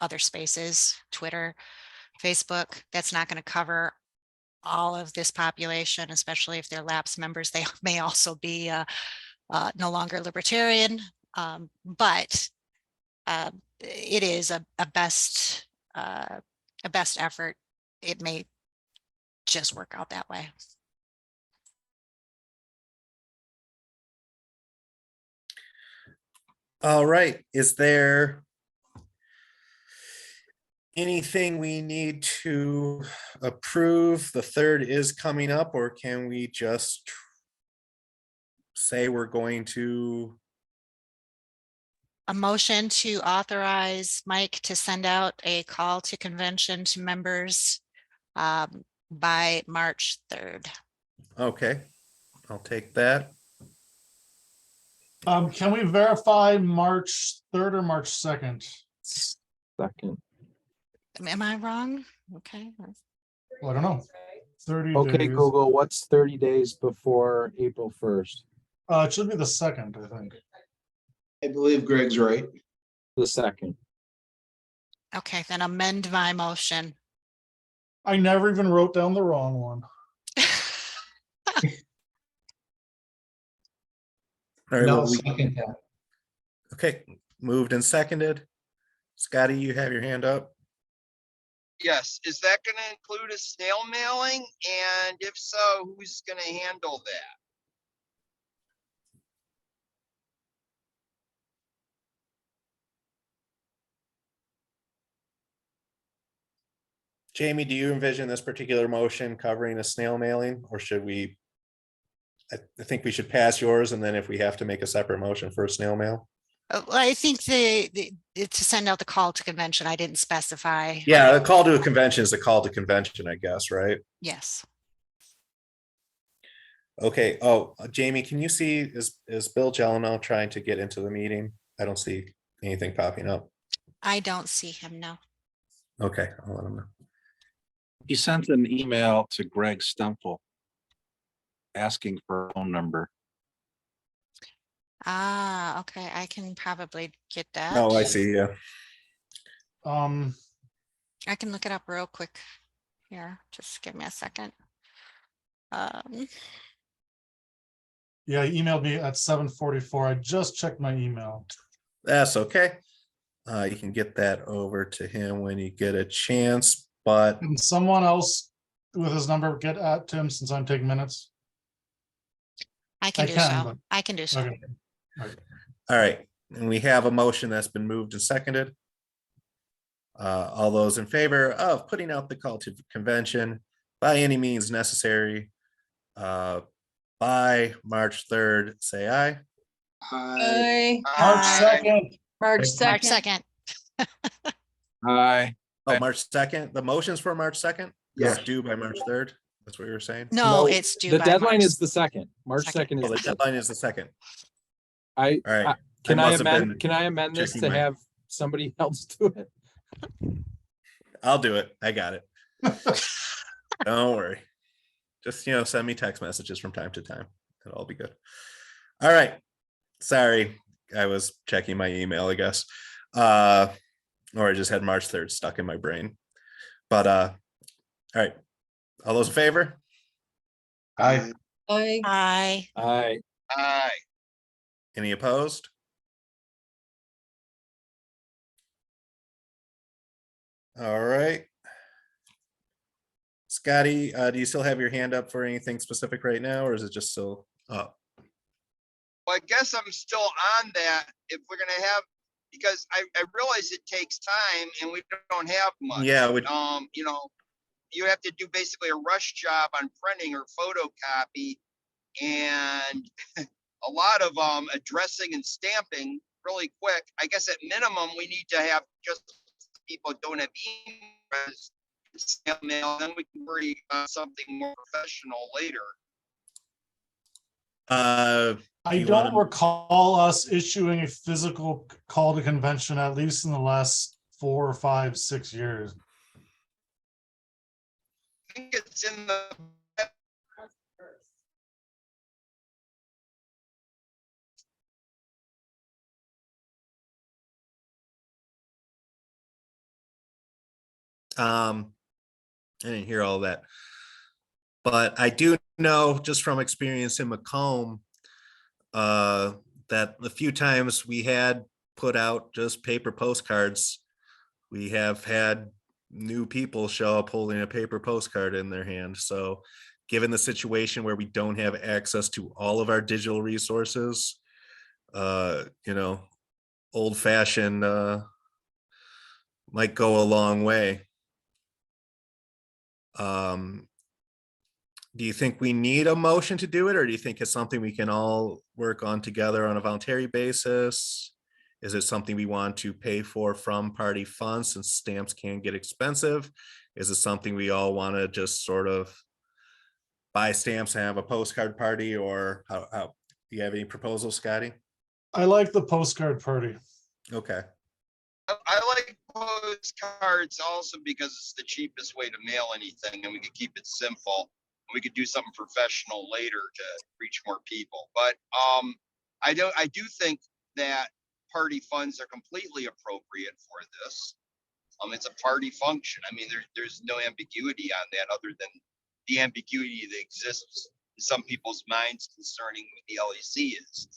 other spaces, Twitter, Facebook. That's not going to cover all of this population, especially if they're lapsed members. They may also be no longer libertarian, but it is a best effort. It may just work out that way.
All right. Is there anything we need to approve? The 3rd is coming up, or can we just say we're going to?
A motion to authorize Mike to send out a call to convention to members by March 3rd.
Okay, I'll take that.
Can we verify March 3rd or March 2nd?
Second.
Am I wrong? Okay.
Well, I don't know. 30
Okay,
days.
Google, what's 30 days before April 1st?
It should be the 2nd, I think.
I believe Greg's right.
The 2nd.
Okay, then amend my motion.
I never even wrote down the wrong one.
All right,
No,
well,
second that.
okay, moved and seconded. Scotty, you have your hand up.
Yes, is that gonna include a snail mailing? And if so, who's gonna handle that?
Jamie, do you envision this particular motion covering a snail mailing, or should we? I think we should pass yours, and then if we have to make a separate motion for a snail mail.
Well, I think to send out the call to convention, I didn't specify.
Yeah, a call to a convention is a call to convention, I guess, right?
Yes.
Okay, oh, Jamie, can you see, is Bill Jeleno trying to get into the meeting? I don't see anything popping up.
I don't see him now.
Okay, I'll let him know.
He sent an email to Greg Stumple asking for a phone number.
Ah, okay, I can probably get that.
Oh, I see, yeah.
I can look it up real quick here. Just give me a second.
Yeah, he emailed me at 7:44. I just checked my email.
That's okay. You can get that over to him when you get a chance, but
Can someone else with his number get at Tim since I'm taking minutes?
I can do
can,
so.
but-
I can do so.
Okay.
all right, and we have a motion that's been moved and seconded. All those in favor of putting out the call to convention by any means necessary by March 3rd, say aye.
Aye.
March
Aye.
2nd.
March 2nd.
Hi.
Oh, March 2nd. The motion's for March 2nd?
Yes.
It's due by March 3rd. That's what you were saying?
No,
No,
it's due
The
by
deadline
March
is the second. March
2nd.
2nd
Oh,
is
the
the deadline.
deadline is the 2nd.
I,
All right.
can
I
I
must have
amend,
been
can I amend this
checking
to
my-
have somebody else do it?
I'll do it. I got it. Don't worry. Just, send me text messages from time to time. It'll all be good. All right. Sorry. I was checking my email, I guess. Or I just had March 3rd stuck in my brain. But all right. All those in favor?
Aye.
Aye.
I,
Aye.
Any opposed? All right. Scotty, do you still have your hand up for anything specific right now, or is it just still up?
Well, I guess I'm still on that. If we're gonna have, because I realize it takes time and we don't have much.
Yeah,
You have to do basically a rush job on printing or photocopy and a lot of addressing and stamping really quick. I guess at minimum, we need to have just people don't have emails, snail mail, then we can worry about something more professional later.
do
I
you
don't
wanna-
recall us issuing a physical call to convention, at least in the last 4, 5, 6 years.
I think it's in the
I didn't hear all that. But I do know just from experience in Macomb, that the few times we had put out just paper postcards, we have had new people show up holding a paper postcard in their hand. So given the situation where we don't have access to all of our digital resources, old fashioned might go a long way. Do you think we need a motion to do it, or do you think it's something we can all work on together on a voluntary basis? Is it something we want to pay for from party funds since stamps can get expensive? Is it something we all want to just sort of buy stamps and have a postcard party, or how do you have any proposals, Scotty?
I like the postcard party.
Okay.
I like postcards also because it's the cheapest way to mail anything and we could keep it simple. We could do something professional later to reach more people. But I do think that party funds are completely appropriate for this. It's a party function. I mean, there's no ambiguity on that other than the ambiguity that exists in some people's minds concerning what the LEC is.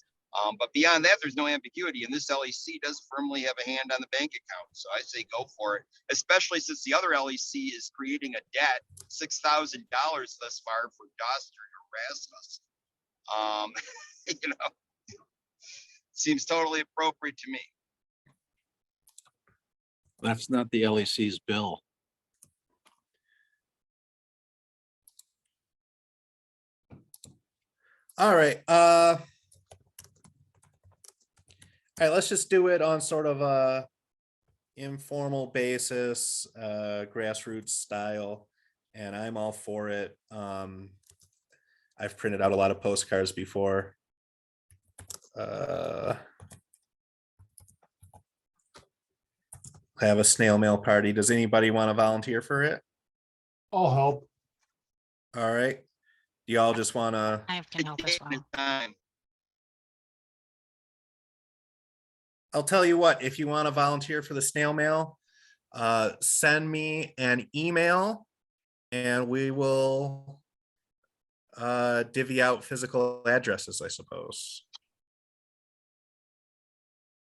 But beyond that, there's no ambiguity, and this LEC does firmly have a hand on the bank account. So I say go for it, especially since the other LEC is creating a debt, $6,000 thus far for Doster and harass us. Seems totally appropriate to me.
That's not the LEC's bill.
All right. All right, let's just do it on sort of a informal basis, grassroots style, and I'm all for it. I've printed out a lot of postcards before. Have a snail mail party. Does anybody want to volunteer for it?
I'll help.
All right. Do y'all just want to?
I can help as well.
I'll tell you what, if you want to volunteer for the snail mail, send me an email and we will divvy out physical addresses, I suppose.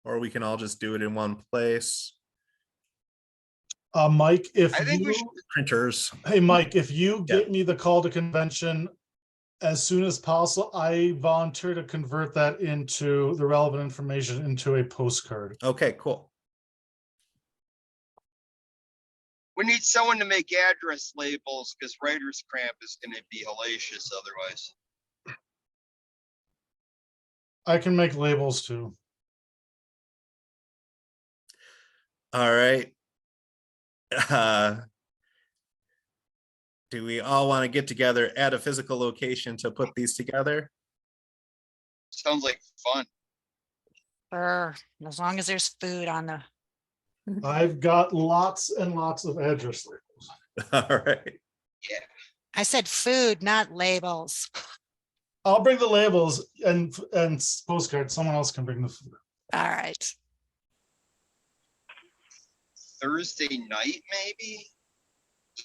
Or we can all just do it in one place.
Mike, if
I think we
you,
should,
Printers.
hey, Mike, if you
Yeah.
get me the call to convention as soon as possible, I volunteer to convert that into the relevant information into a postcard.
Okay, cool.
we need someone to make address labels because writer's cramp is gonna be hellacious otherwise.
I can make labels too.
All right. Do we all want to get together at a physical location to put these together?
Sounds like fun.
Sure, as long as there's food on the,
I've got lots and lots of address labels.
All right.
I said food, not labels.
I'll bring the labels and postcards. Someone else can bring the food.
All right.
Thursday night, maybe?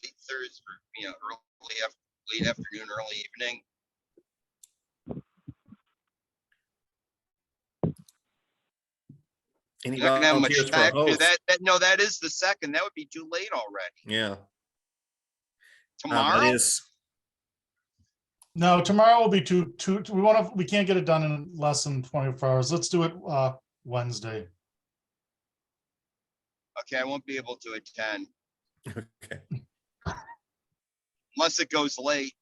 Late Thursday, late afternoon, early evening.
Any
You're not gonna have much
volunteers for
time to do
host?
that. That is the second. That would be too late already.
Yeah.
Tomorrow?
It is.
No, tomorrow will be too, we can't get it done in less than 24 hours. Let's do it Wednesday.
Okay, I won't be able to attend
Okay.
unless it goes late.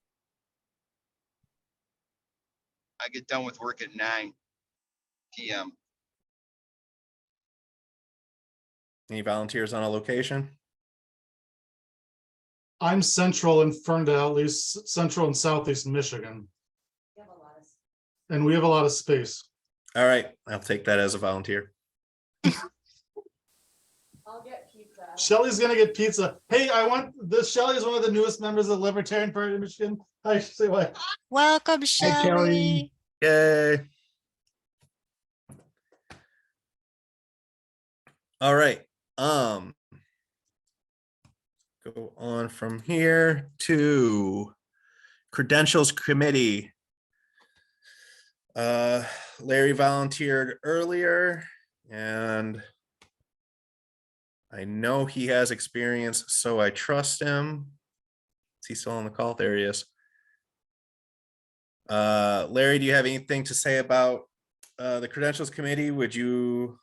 I get done with work at 9 PM.
Any volunteers on a location?
I'm central in Ferndale, at least central and southeast Michigan. And we have a lot of space.
All right, I'll take that as a volunteer.
Shelly's gonna get pizza. Hey, Shelly is one of the newest members of the Libertarian Party of Michigan. Hi, say what?
Welcome,
Kelly.
Shelley.
Yay. All right. Go on from here to Credentials Committee. Larry volunteered earlier and I know he has experience, so I trust him. Is he still on the call? There he is. Larry, do you have anything to say about the Credentials Committee? Would you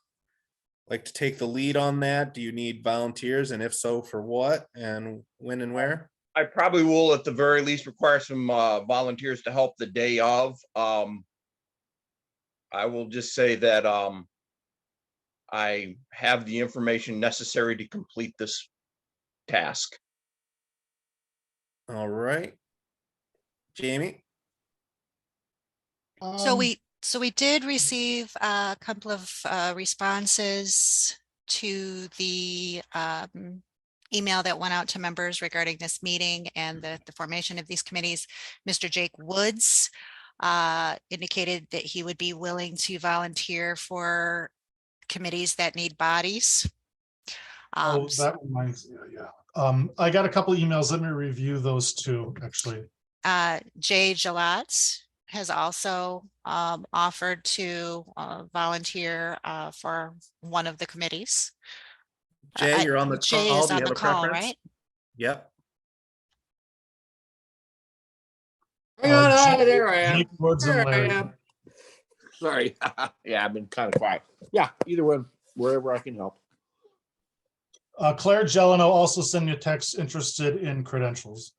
like to take the lead on that? Do you need volunteers? And if so, for what and when and where?
I probably will at the very least require some volunteers to help the day of. I will just say that I have the information necessary to complete this task.
All right. Jamie?
So we did receive a couple of responses to the email that went out to members regarding this meeting and the formation of these committees. Mr. Jake Woods indicated that he would be willing to volunteer for committees that need bodies.
Oh, that reminds me, yeah. I got a couple emails. Let me review those two, actually.
Jay Gillette has also offered to volunteer for one of the committees.
Jay, you're on the
Jay
call.
is
Do you
on
have
the
a
call,
preference?
right?
Yep.
Hang on,
there I am.
Jake Woods and
There I
Larry.
am. Sorry. Yeah, I've been kind of quiet. Yeah, either one, wherever I can help.
Claire Gelano also sent me a text interested in credentials.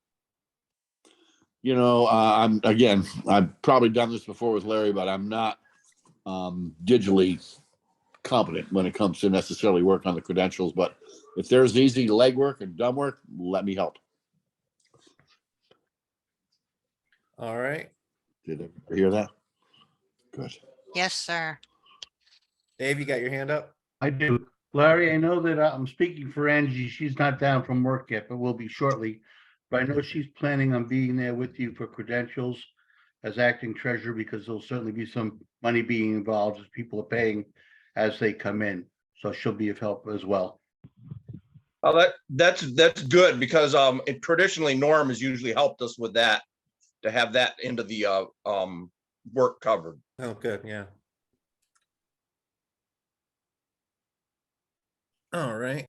You know, I've probably done this before with Larry, but I'm not digitally competent when it comes to necessarily work on the credentials. But if there's easy legwork and dumb work, let me help.
All right.
Did I hear that? Good.
Yes, sir.
Dave, you got your hand up?
I do. Larry, I know that I'm speaking for Angie. She's not down from work yet, but will be shortly. But I know she's planning on being there with you for credentials as acting treasurer, because there'll certainly be some money being involved as people are paying as they come in. So she'll be of help as well.
Well, that's good because traditionally Norm has usually helped us with that, to have that into the work covered.
Oh, good, yeah. All right.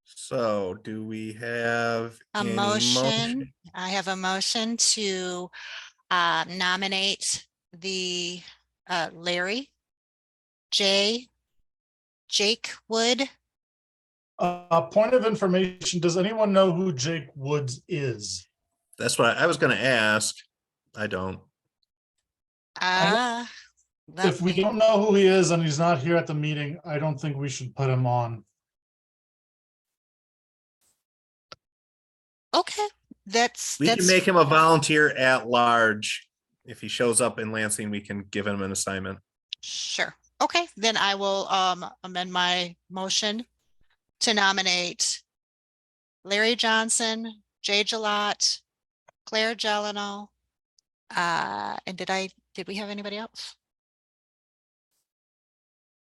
So do we have
A
any
motion, I have a motion to nominate the Larry, Jake Wood.
Point of information, does anyone know who Jake Woods is?
That's what I was gonna ask. I don't.
If we don't know who he is and he's not here at the meeting, I don't think we should put him on.
Okay,
We can make him a volunteer at large. If he shows up in Lansing, we can give him an assignment.
Sure. Okay, then I will amend my motion to nominate Larry Johnson, Jay Gilat, Claire Gelano. And did we have anybody else?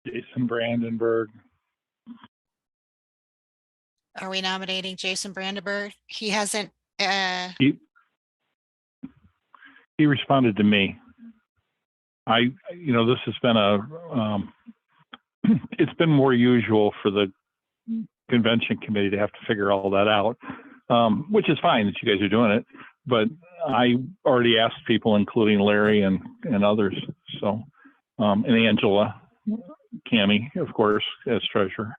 Jason Brandenburg.
Are we nominating Jason Brandenburg? He hasn't,
He responded to me. This has been it's been more usual for the convention committee to have to figure all that out, which is fine that you guys are doing it. But I already asked people, including Larry and others. So, and Angela, Cammie, of course, as treasurer.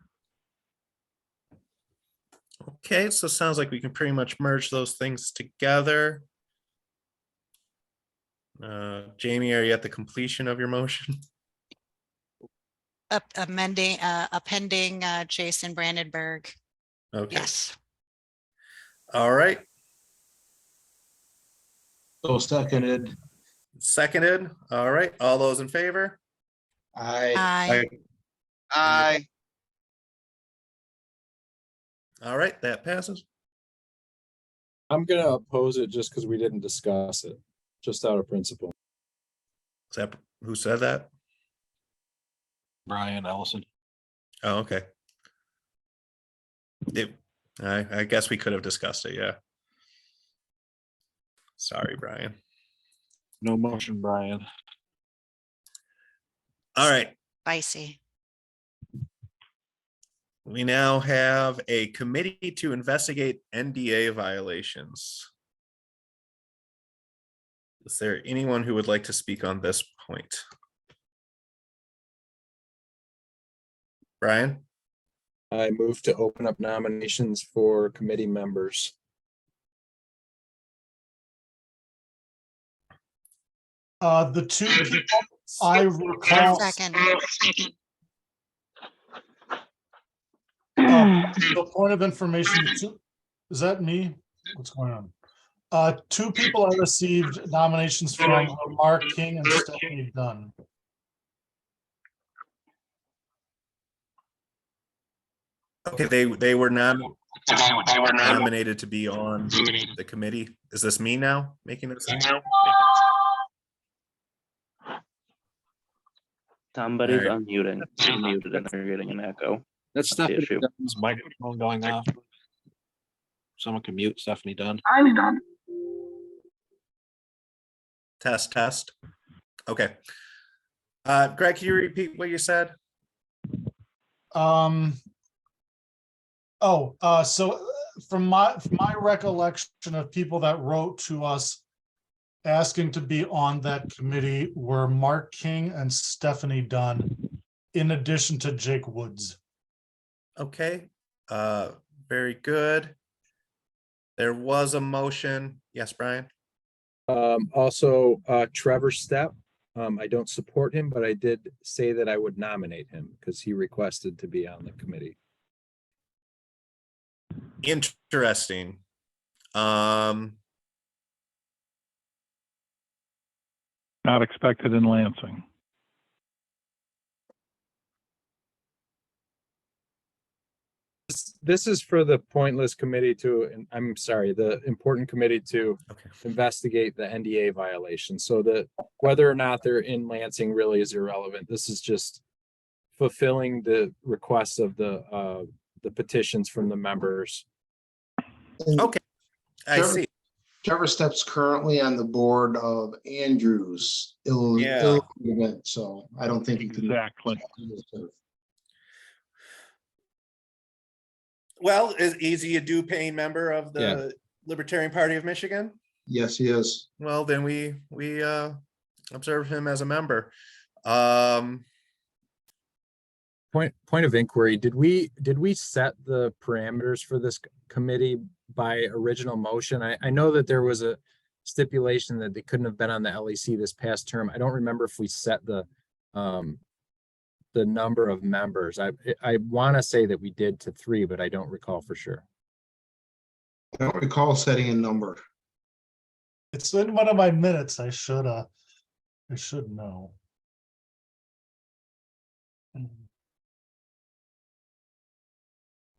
Okay, so it sounds like we can pretty much merge those things together. Jamie, are you at the completion of your motion?
appending Jason Brandenburg.
Okay.
Yes.
All right.
So seconded.
Seconded. All right. All those in favor?
Aye.
Aye.
All right, that passes.
I'm gonna oppose it just because we didn't discuss it, just out of principle.
Is that who said that?
Brian Ellison.
Oh, okay. I guess we could have discussed it, yeah. Sorry, Brian.
No motion, Brian.
All right.
Spicy.
We now have a committee to investigate NDA violations. Is there anyone who would like to speak on this point? Brian?
I move to open up nominations for committee members.
The two people I recall.
Second.
The point of information, is that me? What's going on? Two people I received nominations from were Mark King and Stephanie Dunn.
Okay, they were not nominated to be on the committee. Is this me now making this?
Somebody's
All right.
unmuted. You're muted and they're getting an echo.
That's
the
Stephanie
issue.
Dunn's microphone going off. Someone can mute Stephanie Dunn.
I'm done.
Test. Okay. Greg, can you repeat what you said?
So from my recollection of people that wrote to us asking to be on that committee were Mark King and Stephanie Dunn, in addition to Jake Woods.
Okay, very good. There was a motion. Yes, Brian?
Also, Trevor Stepp. I don't support him, but I did say that I would nominate him because he requested to be on the committee.
Interesting. Um,
Not expected in Lansing.
This is for the pointless committee to, and I'm sorry, the important committee to
Okay.
investigate the NDA violation. So that whether or not they're in Lansing really is irrelevant. This is just fulfilling the requests of the petitions from the members.
Okay, I
Trevor-
see.
Trevor Stepp's currently on the board of Andrews,
Yeah.
event, so I don't think he can.
Exactly.
Well, is he a due paying member of the
Yeah.
Libertarian Party of Michigan?
Yes, he is.
Well, then we observe him as a member. Um,
Point of inquiry, did we set the parameters for this committee by original motion? I know that there was a stipulation that they couldn't have been on the LEC this past term. I don't remember if we set the number of members. I want to say that we did to 3, but I don't recall for sure.
I don't recall setting a number.
It's in one of my minutes. I should know.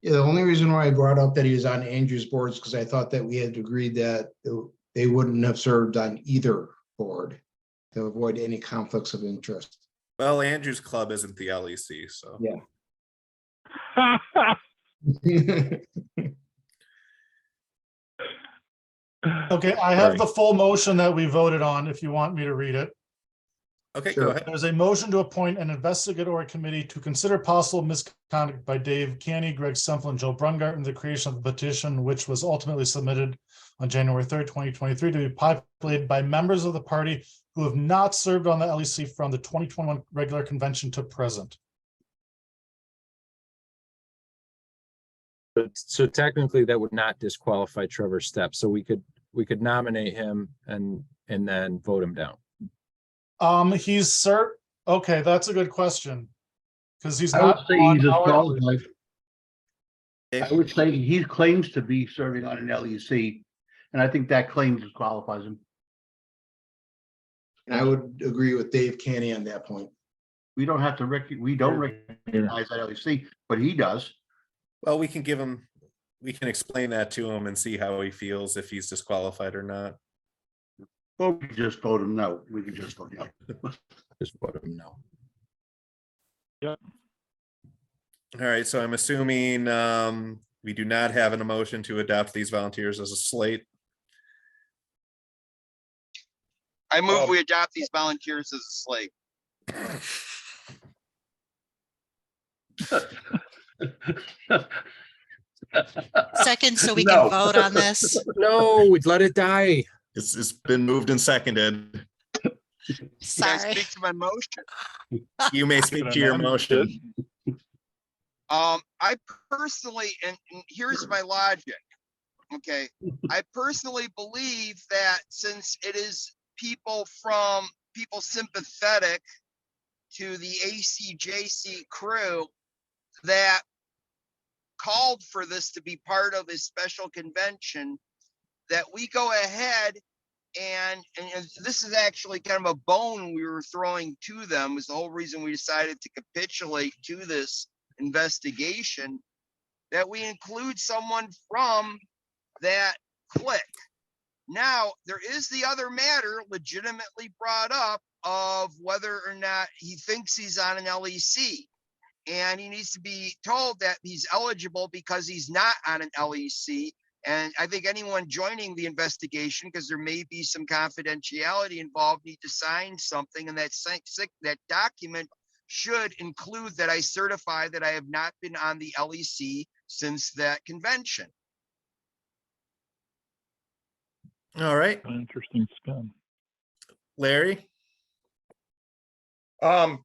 Yeah, the only reason why I brought up that he was on Andrew's board is because I thought that we had agreed that they wouldn't have served on either board to avoid any conflicts of interest.
well, Andrew's club isn't the LEC, so.
Yeah.
Okay, I have
Sorry.
the full motion that we voted on, if you want me to read it.
Okay,
Sure.
go ahead.
There's a motion to appoint an investigatory committee to consider possible misconduct by Dave Canny, Greg Stumple, and Joe Brungarten, the creation of the petition, which was ultimately submitted on January 3rd, 2023, to be populated by members of the party who have not served on the LEC from the 2021 regular convention to present.
So technically that would not disqualify Trevor Stepp. So we could nominate him and then vote him down.
Okay, that's a good question. Because he's
I would
not
say
on
he's
our
disqualified. I would say he claims to be serving on an LEC, and I think that claim disqualifies him.
And I would agree with Dave Canny on that point.
We don't have to we don't recognize that LEC, but he does.
Well, we can explain that to him and see how he feels, if he's disqualified or not.
Or we just vote him no. We can just vote no.
Just vote him no.
Yep.
All right, so I'm assuming we do not have an emotion to adopt these volunteers as a slate.
I move we adopt these volunteers as a slate.
Second, so we
No.
can vote on this.
No, we'd let it die.
It's been moved and seconded.
Can I
Sorry.
speak to my motion?
You may speak to your motion.
I personally, and here's my logic. Okay, I personally believe that since it is people sympathetic to the ACJC crew that called for this to be part of a special convention, that we go ahead and this is actually kind of a bone we were throwing to them, was the whole reason we decided to capitulate to this investigation, that we include someone from that clique. Now, there is the other matter legitimately brought up of whether or not he thinks he's on an LEC. And he needs to be told that he's eligible because he's not on an LEC. And I think anyone joining the investigation, because there may be some confidentiality involved, need to sign something. And that document should include that I certify that I have not been on the LEC since that convention.
All right,
An interesting spin.
Larry.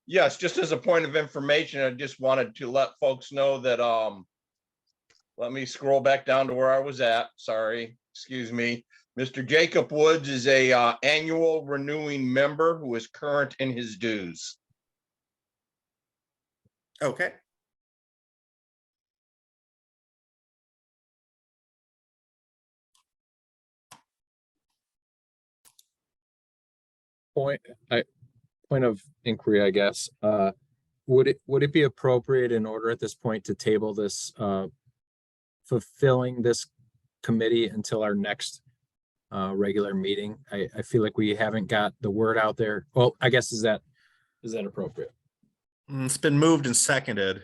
Yes, just as a point of information, I just wanted to let folks know that, let me scroll back down to where I was at. Sorry, excuse me. Mr. Jacob Woods is a annual renewing member who is current in his dues.
Okay.
Point of inquiry, I guess. Would it be appropriate in order at this point to table this, fulfilling this committee until our next regular meeting? I feel like we haven't got the word out there. Well, I guess is that appropriate?
It's been moved and seconded.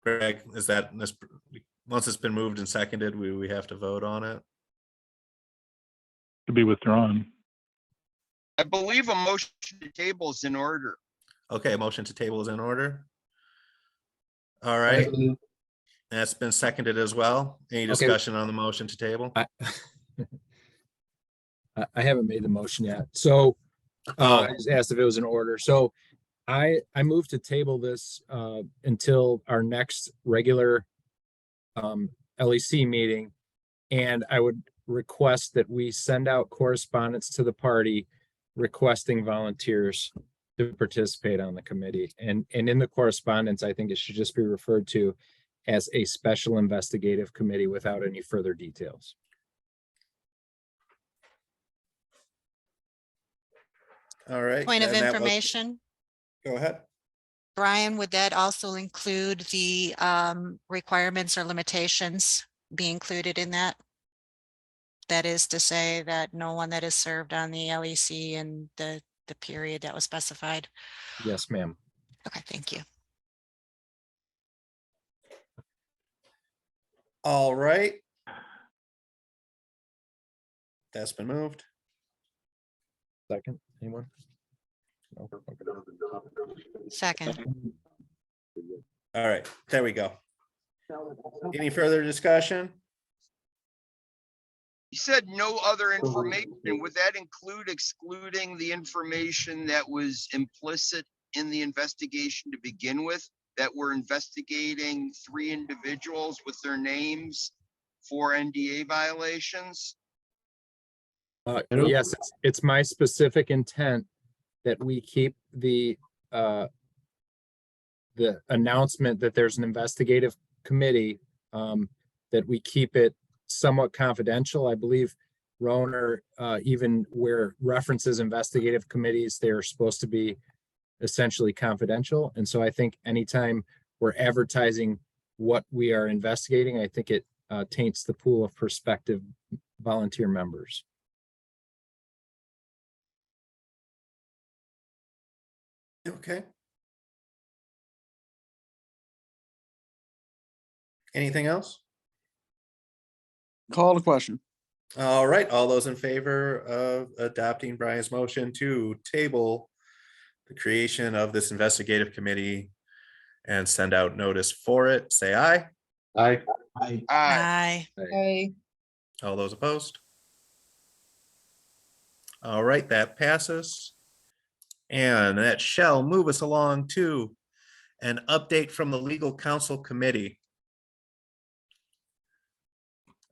Greg, is that this, once it's been moved and seconded, we have to vote on it?
To be withdrawn.
I believe a motion to table is in order.
Okay, motion to table is in order. All right, that's been seconded as well. Any discussion on the motion to table?
I haven't made the motion yet. So I just asked if it was in order. So I moved to table this until our next regular LEC meeting. And I would request that we send out correspondence to the party requesting volunteers to participate on the committee. And in the correspondence, I think it should just be referred to as a special investigative committee without any further details.
All right.
Point of
and that was-
information,
Go ahead.
Brian, would that also include the requirements or limitations be included in that? That is to say that no one that is served on the LEC in the period that was specified.
Yes, ma'am.
Okay, thank you.
All right. That's been moved.
Second, anyone? No? Okay.
Second.
All right, there we go. Any further discussion?
You said no other information. Would that include excluding the information that was implicit in the investigation to begin with? That we're investigating 3 individuals with their names for NDA violations?
Yes, it's my specific intent that we keep the announcement that there's an investigative committee, that we keep it somewhat confidential. I believe Roner, even where references investigative committees, they're supposed to be essentially confidential. And so I think anytime we're advertising what we are investigating, I think it taints the pool of prospective volunteer members.
Okay. Anything else?
Call the question.
All right, all those in favor of adopting Brian's motion to table the creation of this investigative committee and send out notice for it, say aye.
Aye.
Aye.
Aye.
All those opposed? All right, that passes. And that shall move us along to an update from the Legal Counsel Committee.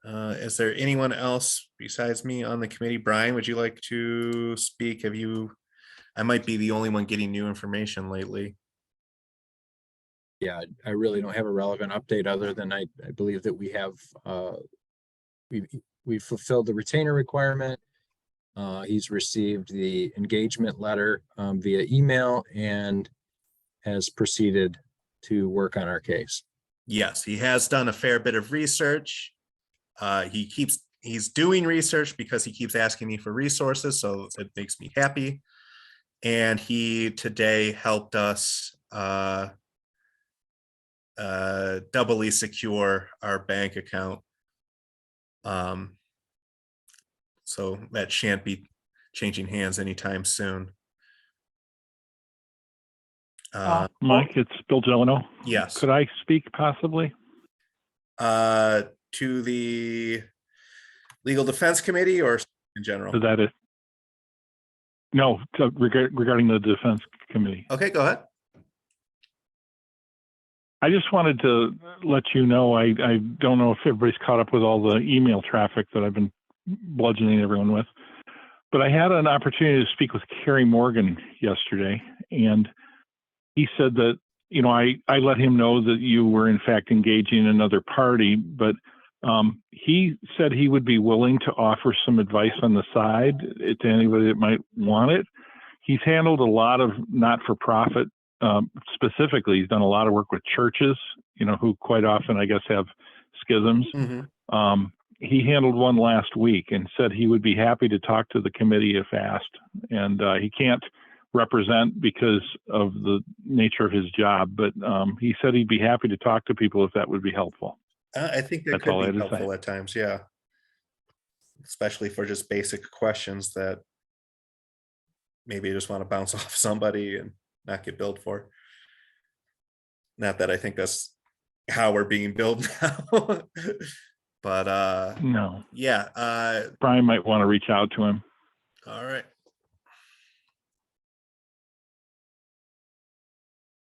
Is there anyone else besides me on the committee? Brian, would you like to speak? I might be the only one getting new information lately.
Yeah, I really don't have a relevant update other than I believe that we have, we've fulfilled the retainer requirement. He's received the engagement letter via email and has proceeded to work on our case.
Yes, he has done a fair bit of research. He's doing research because he keeps asking me for resources, so it makes me happy. And he today helped us doubly secure our bank account. So that shan't be changing hands anytime soon.
Mike, it's Bill Jeleno.
Yes.
Could I speak possibly?
To the Legal Defense Committee or in general?
Is that it? No, regarding the Defense Committee.
Okay, go ahead.
I just wanted to let you know, I don't know if everybody's caught up with all the email traffic that I've been bludgeoning everyone with, but I had an opportunity to speak with Kerry Morgan yesterday, and he said that, I let him know that you were in fact engaging another party, but He said he would be willing to offer some advice on the side to anybody that might want it. He's handled a lot of not-for-profit, specifically. He's done a lot of work with churches, who quite often, I guess, have schisms.
Mm-hmm.
He handled one last week and said he would be happy to talk to the committee if asked. And he can't represent because of the nature of his job, but he said he'd be happy to talk to people if that would be helpful.
I think that
That's all I
could be
had to say.
helpful at times, yeah. Especially for just basic questions that maybe you just want to bounce off somebody and not get billed for. Not that I think that's how we're being billed now. But
No,
yeah.
Brian might want to reach out to him.
All right.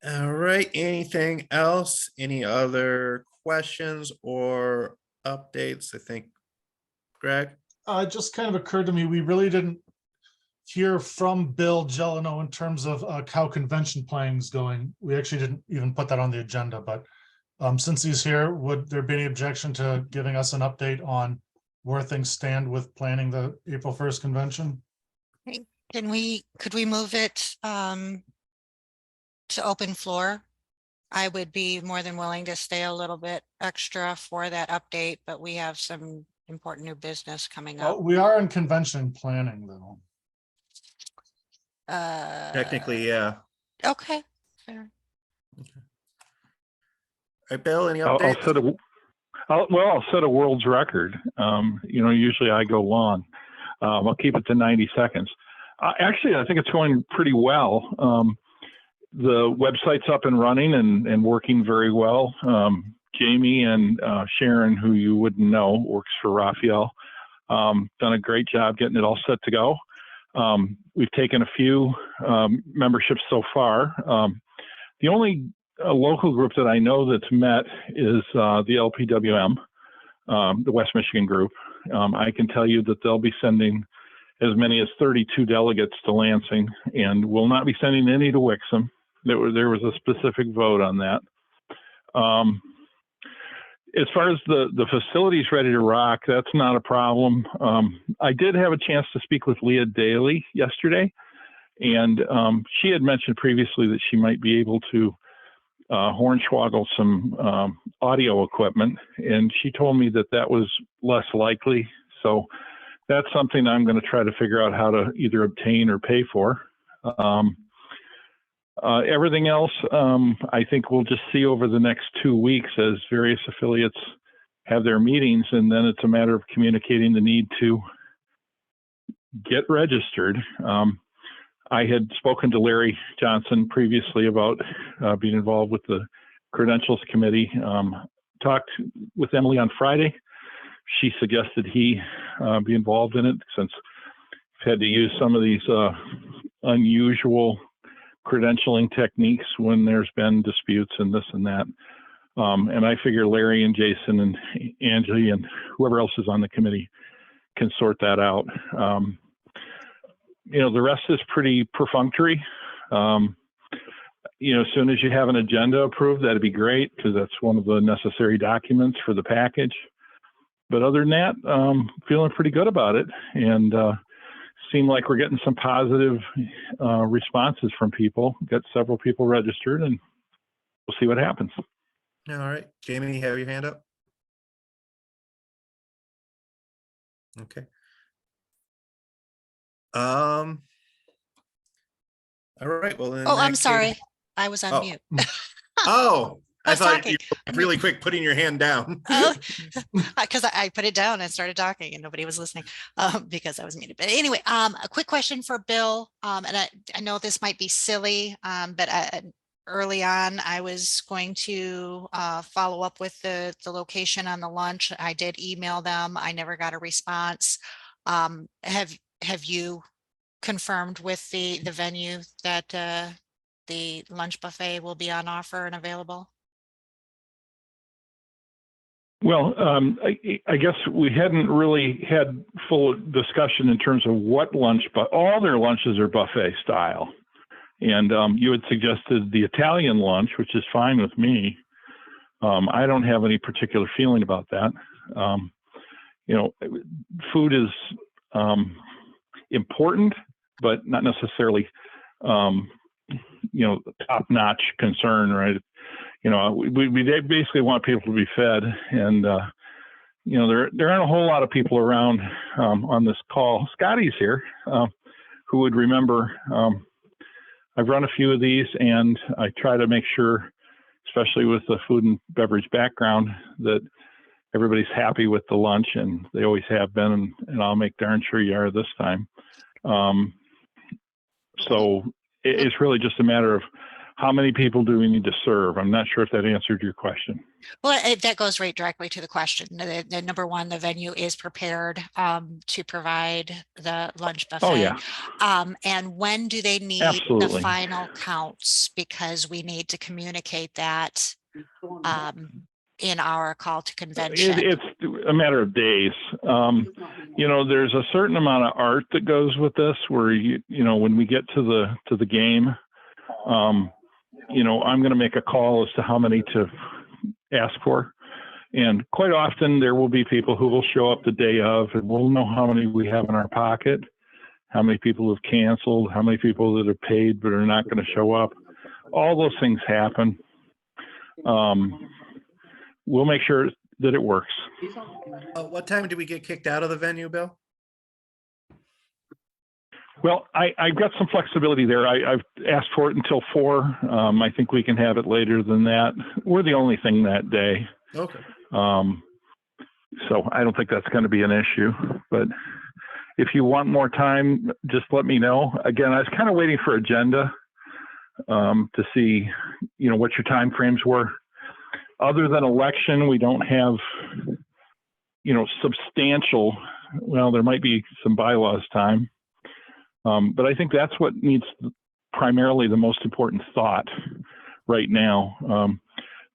All right. Anything else? Any other questions or updates? I think, Greg?
It just kind of occurred to me, we really didn't hear from Bill Gelano in terms of how convention planning is going. We actually didn't even put that on the agenda, but since he's here, would there be any objection to giving us an update on where things stand with planning the April 1st convention?
Could we move it to open floor? I would be more than willing to stay a little bit extra for that update, but we have some important new business coming up.
We are in convention planning though.
Technically, yeah.
Okay. Fair.
All right, Bill, any
I'll
updates?
I'll set a world's record. Usually I go long. I'll keep it to 90 seconds. Actually, I think it's going pretty well. The website's up and running and working very well. Jamie and Sharon, who you wouldn't know, works for Raphael, done a great job getting it all set to go. We've taken a few memberships so far. The only local group that I know that's met is the LPWM, the West Michigan group. I can tell you that they'll be sending as many as 32 delegates to Lansing and will not be sending any to Wixom. There was a specific vote on that. As far as the facilities ready to rock, that's not a problem. I did have a chance to speak with Leah Daly yesterday, and she had mentioned previously that she might be able to hornswoggle some audio equipment, and she told me that that was less likely. So that's something I'm going to try to figure out how to either obtain or pay for. Everything else, I think we'll just see over the next 2 weeks as various affiliates have their meetings, and then it's a matter of communicating the need to get registered. I had spoken to Larry Johnson previously about being involved with the Credentials Committee. Talked with Emily on Friday. She suggested he be involved in it since we've had to use some of these unusual credentialing techniques when there's been disputes and this and that. And I figure Larry and Jason and Angie and whoever else is on the committee can sort that out. The rest is pretty perfunctory. As soon as you have an agenda approved, that'd be great because that's one of the necessary documents for the package. But other than that, feeling pretty good about it, and seem like we're getting some positive responses from people. Got several people registered, and we'll see what happens.
All right, Jamie, have your hand up. Okay. All right. Well, then.
Oh, I'm sorry. I was on mute.
Oh, I thought
talking.
you were really quick putting your hand down.
Oh, because I put it down and started talking and nobody was listening because I was muted. But anyway, a quick question for Bill. And I know this might be silly, but early on, I was going to follow up with the location on the lunch. I did email them. I never got a response. Have you confirmed with the venue that the lunch buffet will be on offer and available?
Well, I guess we hadn't really had full discussion in terms of what lunch, but all their lunches are buffet style. And you had suggested the Italian lunch, which is fine with me. I don't have any particular feeling about that. You know, food is important, but not necessarily, you know, top-notch concern, right? You know, we basically want people to be fed, and you know, there aren't a whole lot of people around on this call. Scotty's here, who would remember. I've run a few of these, and I try to make sure, especially with the food and beverage background, that everybody's happy with the lunch, and they always have been, and I'll make darn sure you are this time. So it's really just a matter of how many people do we need to serve? I'm not sure if that answered your question.
Well, that goes right directly to the question. The number one, the venue is prepared to provide the lunch buffet.
Oh, yeah.
And when do they need the
Absolutely.
final counts? Because we need to communicate that in our call to convention.
It's a matter of days. You know, there's a certain amount of art that goes with this, where you know, when we get to the game, you know, I'm going to make a call as to how many to ask for, and quite often there will be people who will show up the day of, and we'll know how many we have in our pocket, how many people have canceled, how many people that have paid but are not going to show up. All those things happen. We'll make sure that it works.
What time do we get kicked out of the venue, Bill?
Well, I've got some flexibility there. I've asked for it until 4. I think we can have it later than that. We're the only thing that day.
Okay.
So I don't think that's going to be an issue. But if you want more time, just let me know. Again, I was kind of waiting for agenda to see, you know, what your time frames were. Other than election, we don't have, you know, substantial, well, there might be some bylaws time. But I think that's what needs primarily the most important thought right now.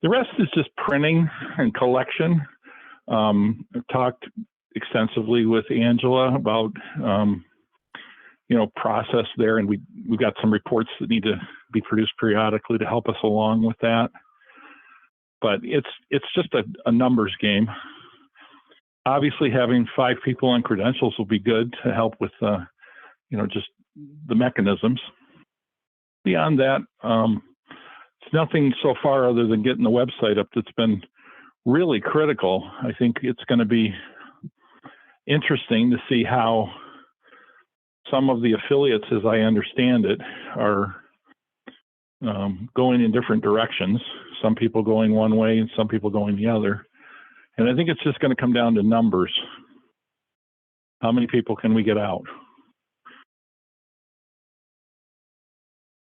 The rest is just printing and collection. I've talked extensively with Angela about, you know, process there, and we've got some reports that need to be produced periodically to help us along with that. But it's just a numbers game. Obviously, having 5 people on credentials will be good to help with, you know, just the mechanisms. Beyond that, it's nothing so far other than getting the website up that's been really critical. I think it's going to be interesting to see how some of the affiliates, as I understand it, are going in different directions. Some people going one way and some people going the other. And I think it's just going to come down to numbers. How many people can we get out?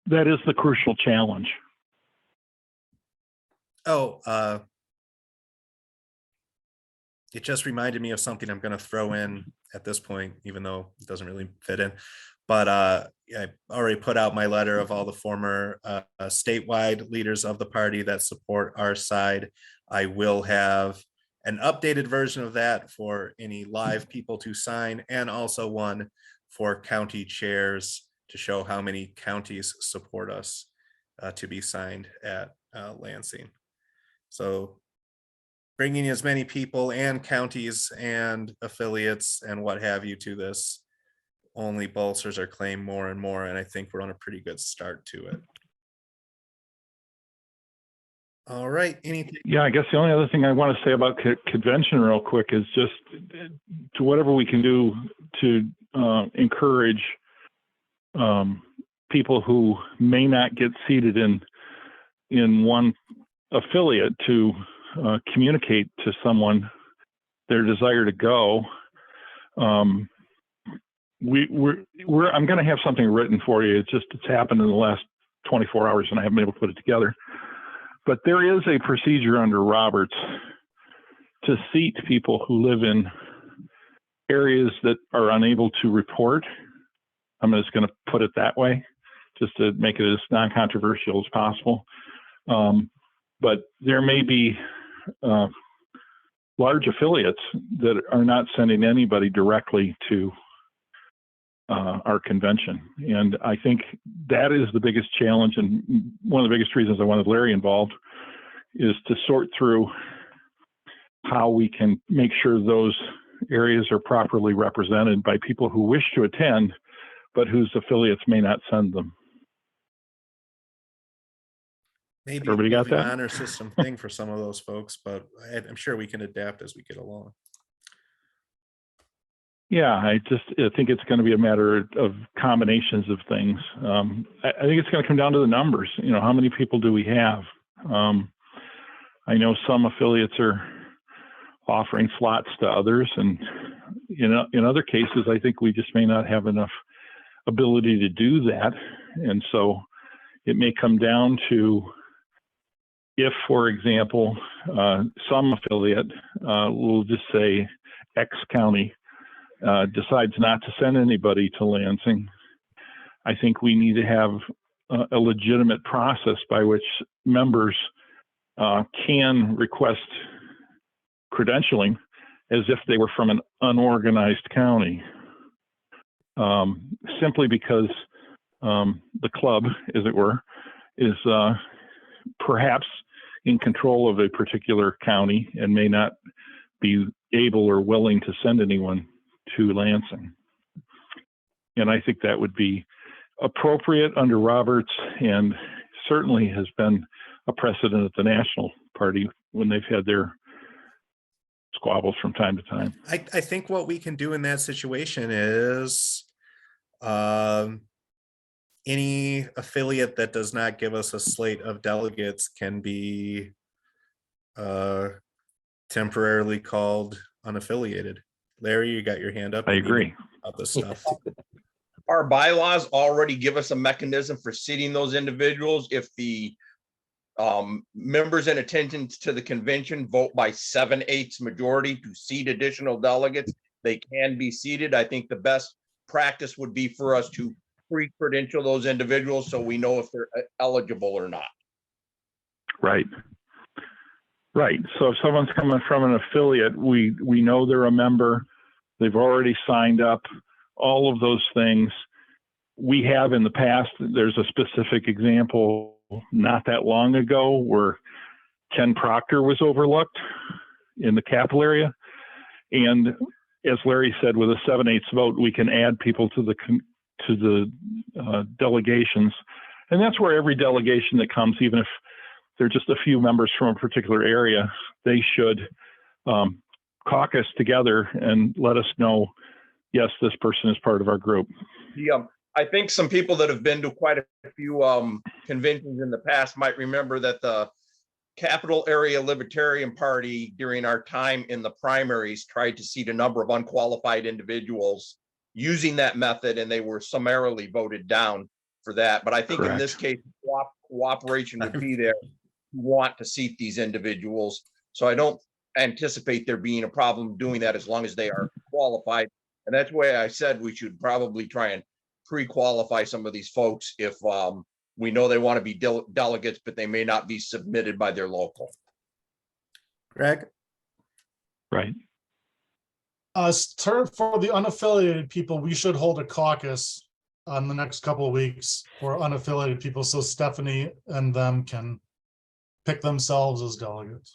That is the crucial challenge.
Oh, it just reminded me of something I'm going to throw in at this point, even though it doesn't really fit in. But I already put out my letter of all the former statewide leaders of the party that support our side. I will have an updated version of that for any live people to sign, and also one for county chairs to show how many counties support us to be signed at Lansing. So bringing as many people and counties and affiliates and what have you to this only bolsters our claim more and more, and I think we're on a pretty good start to it. All right, anything?
Yeah, I guess the only other thing I want to say about convention real quick is just to whatever we can do to encourage people who may not get seated in one affiliate to communicate to someone their desire to go. I'm going to have something written for you. It's happened in the last 24 hours and I haven't been able to put it together. But there is a procedure under Roberts to seat people who live in areas that are unable to report. I'm just going to put it that way, just to make it as non-controversial as possible. But there may be large affiliates that are not sending anybody directly to our convention. And I think that is the biggest challenge. And one of the biggest reasons I wanted Larry involved is to sort through how we can make sure those areas are properly represented by people who wish to attend, but whose affiliates may not send them.
Maybe
Everybody got
an
that?
honor system thing for some of those folks, but I'm sure we can adapt as we get along.
Yeah, I think it's going to be a matter of combinations of things. I think it's going to come down to the numbers. You know, how many people do we have? I know some affiliates are offering slots to others, and in other cases, I think we just may not have enough ability to do that. And so it may come down to if, for example, some affiliate, we'll just say X county, decides not to send anybody to Lansing, I think we need to have a legitimate process by which members can request credentialing as if they were from an unorganized county, simply because the club, as it were, is perhaps in control of a particular county and may not be able or willing to send anyone to Lansing. And I think that would be appropriate under Roberts, and certainly has been a precedent at the National Party when they've had their squabbles from time to time.
I think what we can do in that situation is any affiliate that does not give us a slate of delegates can be temporarily called unaffiliated. Larry, you got your hand up.
I agree.
About this stuff.
Our bylaws already give us a mechanism for seating those individuals. If the members in attendance to the convention vote by 7/8 majority to seat additional delegates, they can be seated. I think the best practice would be for us to pre-credential those individuals so we know if they're eligible or not.
Right. Right. So if someone's coming from an affiliate, we know they're a member, they've already signed up, all of those things. We have in the past, there's a specific example not that long ago where Ken Proctor was overlooked in the capital area. And as Larry said, with a 7/8 vote, we can add people to the delegations. And that's where every delegation that comes, even if they're just a few members from a particular area, they should caucus together and let us know, yes, this person is part of our group.
Yeah, I think some people that have been to quite a few conventions in the past might remember that the Capital Area Libertarian Party during our time in the primaries tried to seat a number of unqualified individuals using that method, and they were summarily voted down for that. But I think in this case, cooperation would be there. Want to seat these individuals. So I don't anticipate there being a problem doing that as long as they are qualified. And that's why I said we should probably try and pre-qualify some of these folks if we know they want to be delegates, but they may not be submitted by their local.
Greg?
Right. For the unaffiliated people, we should hold a caucus on the next couple of weeks for unaffiliated people, so Stephanie and them can pick themselves as delegates.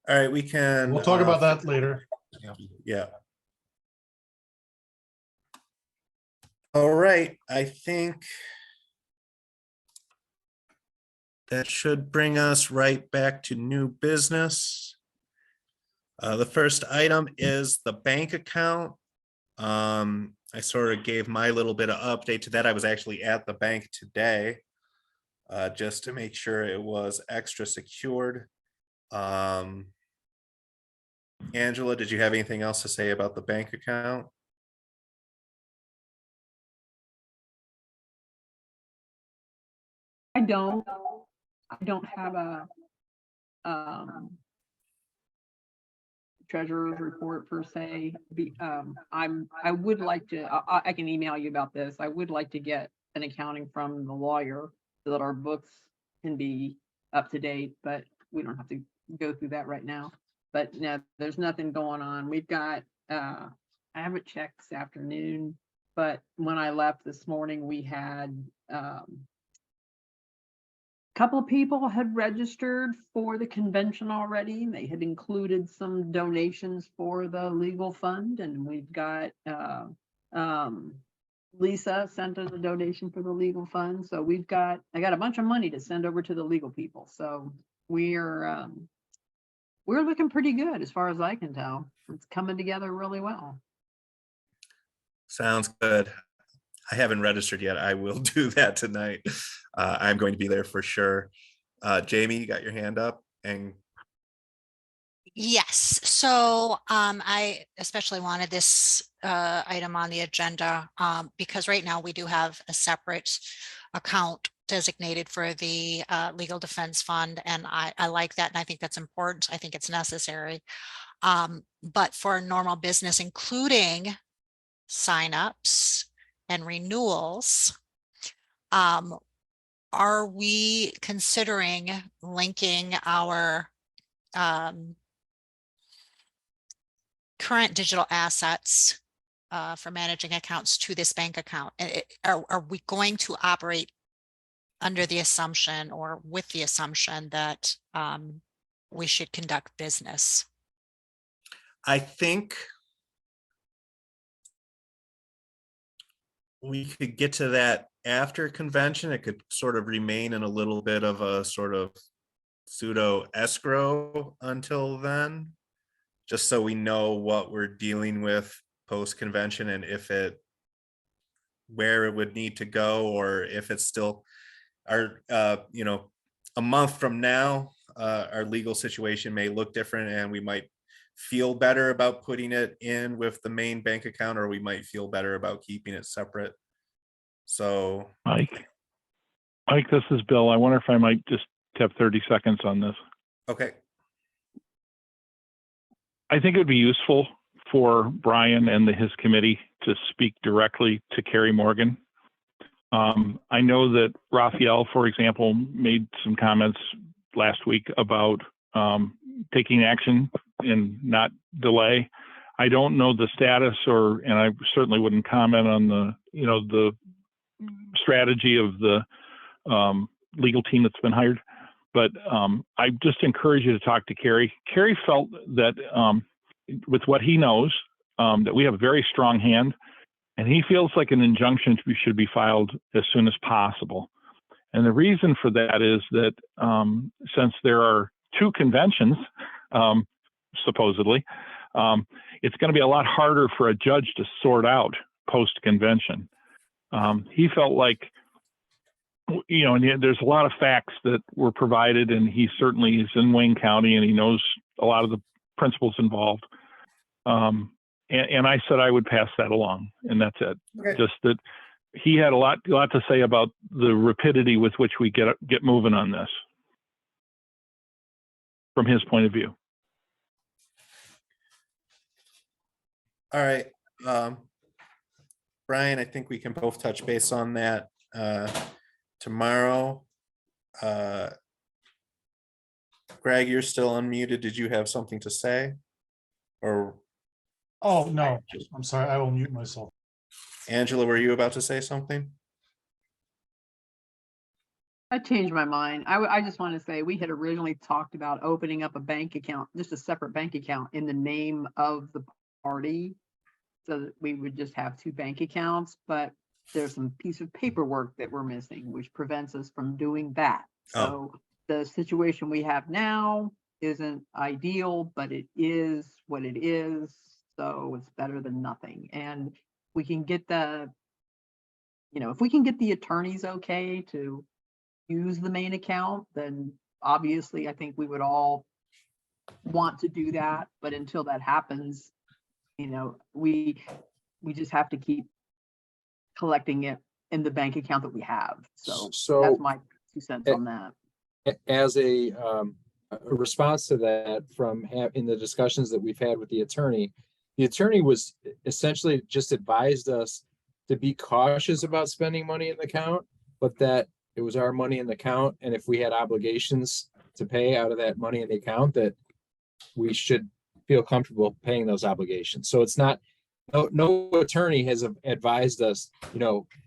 All right, we can.
We'll talk about that later.
Yeah. All right, I think that should bring us right back to new business. The first item is the bank account. I sort of gave my little bit of update to that. I was actually at the bank today just to make sure it was extra secured. Angela, did you have anything else to say about the bank account?
I don't have a treasurer's report per se. I would like to, I can email you about this. I would like to get an accounting from the lawyer so that our books can be up to date, but we don't have to go through that right now. But no, there's nothing going on. We've got, I haven't checked this afternoon, but when I left this morning, we had couple people had registered for the convention already. They had included some donations for the legal fund, and we've got Lisa sent us a donation for the legal fund. So I got a bunch of money to send over to the legal people. So we're looking pretty good as far as I can tell. It's coming together really well.
Sounds good. I haven't registered yet. I will do that tonight. I'm going to be there for sure. Jamie, you got your hand up, and
Yes, so I especially wanted this item on the agenda because right now we do have a separate account designated for the legal defense fund, and I like that, and I think that's important. I think it's necessary. But for normal business, including signups and renewals, are we considering linking our current digital assets for managing accounts to this bank account? Are we going to operate under the assumption or with the assumption that we should conduct business?
I think we could get to that after convention. It could sort of remain in a little bit of a sort of pseudo escrow until then, just so we know what we're dealing with post convention and where it would need to go, or if it's still our, a month from now, our legal situation may look different and we might feel better about putting it in with the main bank account, or we might feel better about keeping it separate. So
Mike, this is Bill. I wonder if I might just have 30 seconds on this.
okay.
I think it would be useful for Brian and his committee to speak directly to Carrie Morgan. I know that Raphael, for example, made some comments last week about taking action and not delay. I don't know the status, and I certainly wouldn't comment on the strategy of the legal team that's been hired. But I just encourage you to talk to Carrie. Carrie felt that with what he knows, that we have a very strong hand, and he feels like an injunction should be filed as soon as possible. And the reason for that is that since there are two conventions, supposedly, it's going to be a lot harder for a judge to sort out post-convention. He felt like, and there's a lot of facts that were provided, and he certainly is in Wayne County and he knows a lot of the principles involved. And I said I would pass that along, and that's it.
Okay.
Just that he had a lot to say about the rapidity with which we get moving on this from his point of view.
All right. Brian, I think we can both touch base on that tomorrow. Greg, you're still unmuted. Did you have something to say? Or
Oh, no, I'm sorry. I will mute myself.
Angela, were you about to say something?
I changed my mind. I just want to say we had originally talked about opening up a bank account, just a separate bank account in the name of the party, so that we would just have two bank accounts, but there's some piece of paperwork that we're missing, which prevents us from doing that. So the situation we have now isn't ideal, but it is what it is. So it's better than nothing. And we can get if we can get the attorneys okay to use the main account, then obviously I think we would all want to do that. But until that happens, we just have to keep collecting it in the bank account that we have. So that's my 2 cents on that.
As a response to that, in the discussions that we've had with the attorney was essentially just advised us to be cautious about spending money in the account, but that it was our money in the account, and if we had obligations to pay out of that money in the account, that we should feel comfortable paying those obligations. So it's not, no attorney has advised us,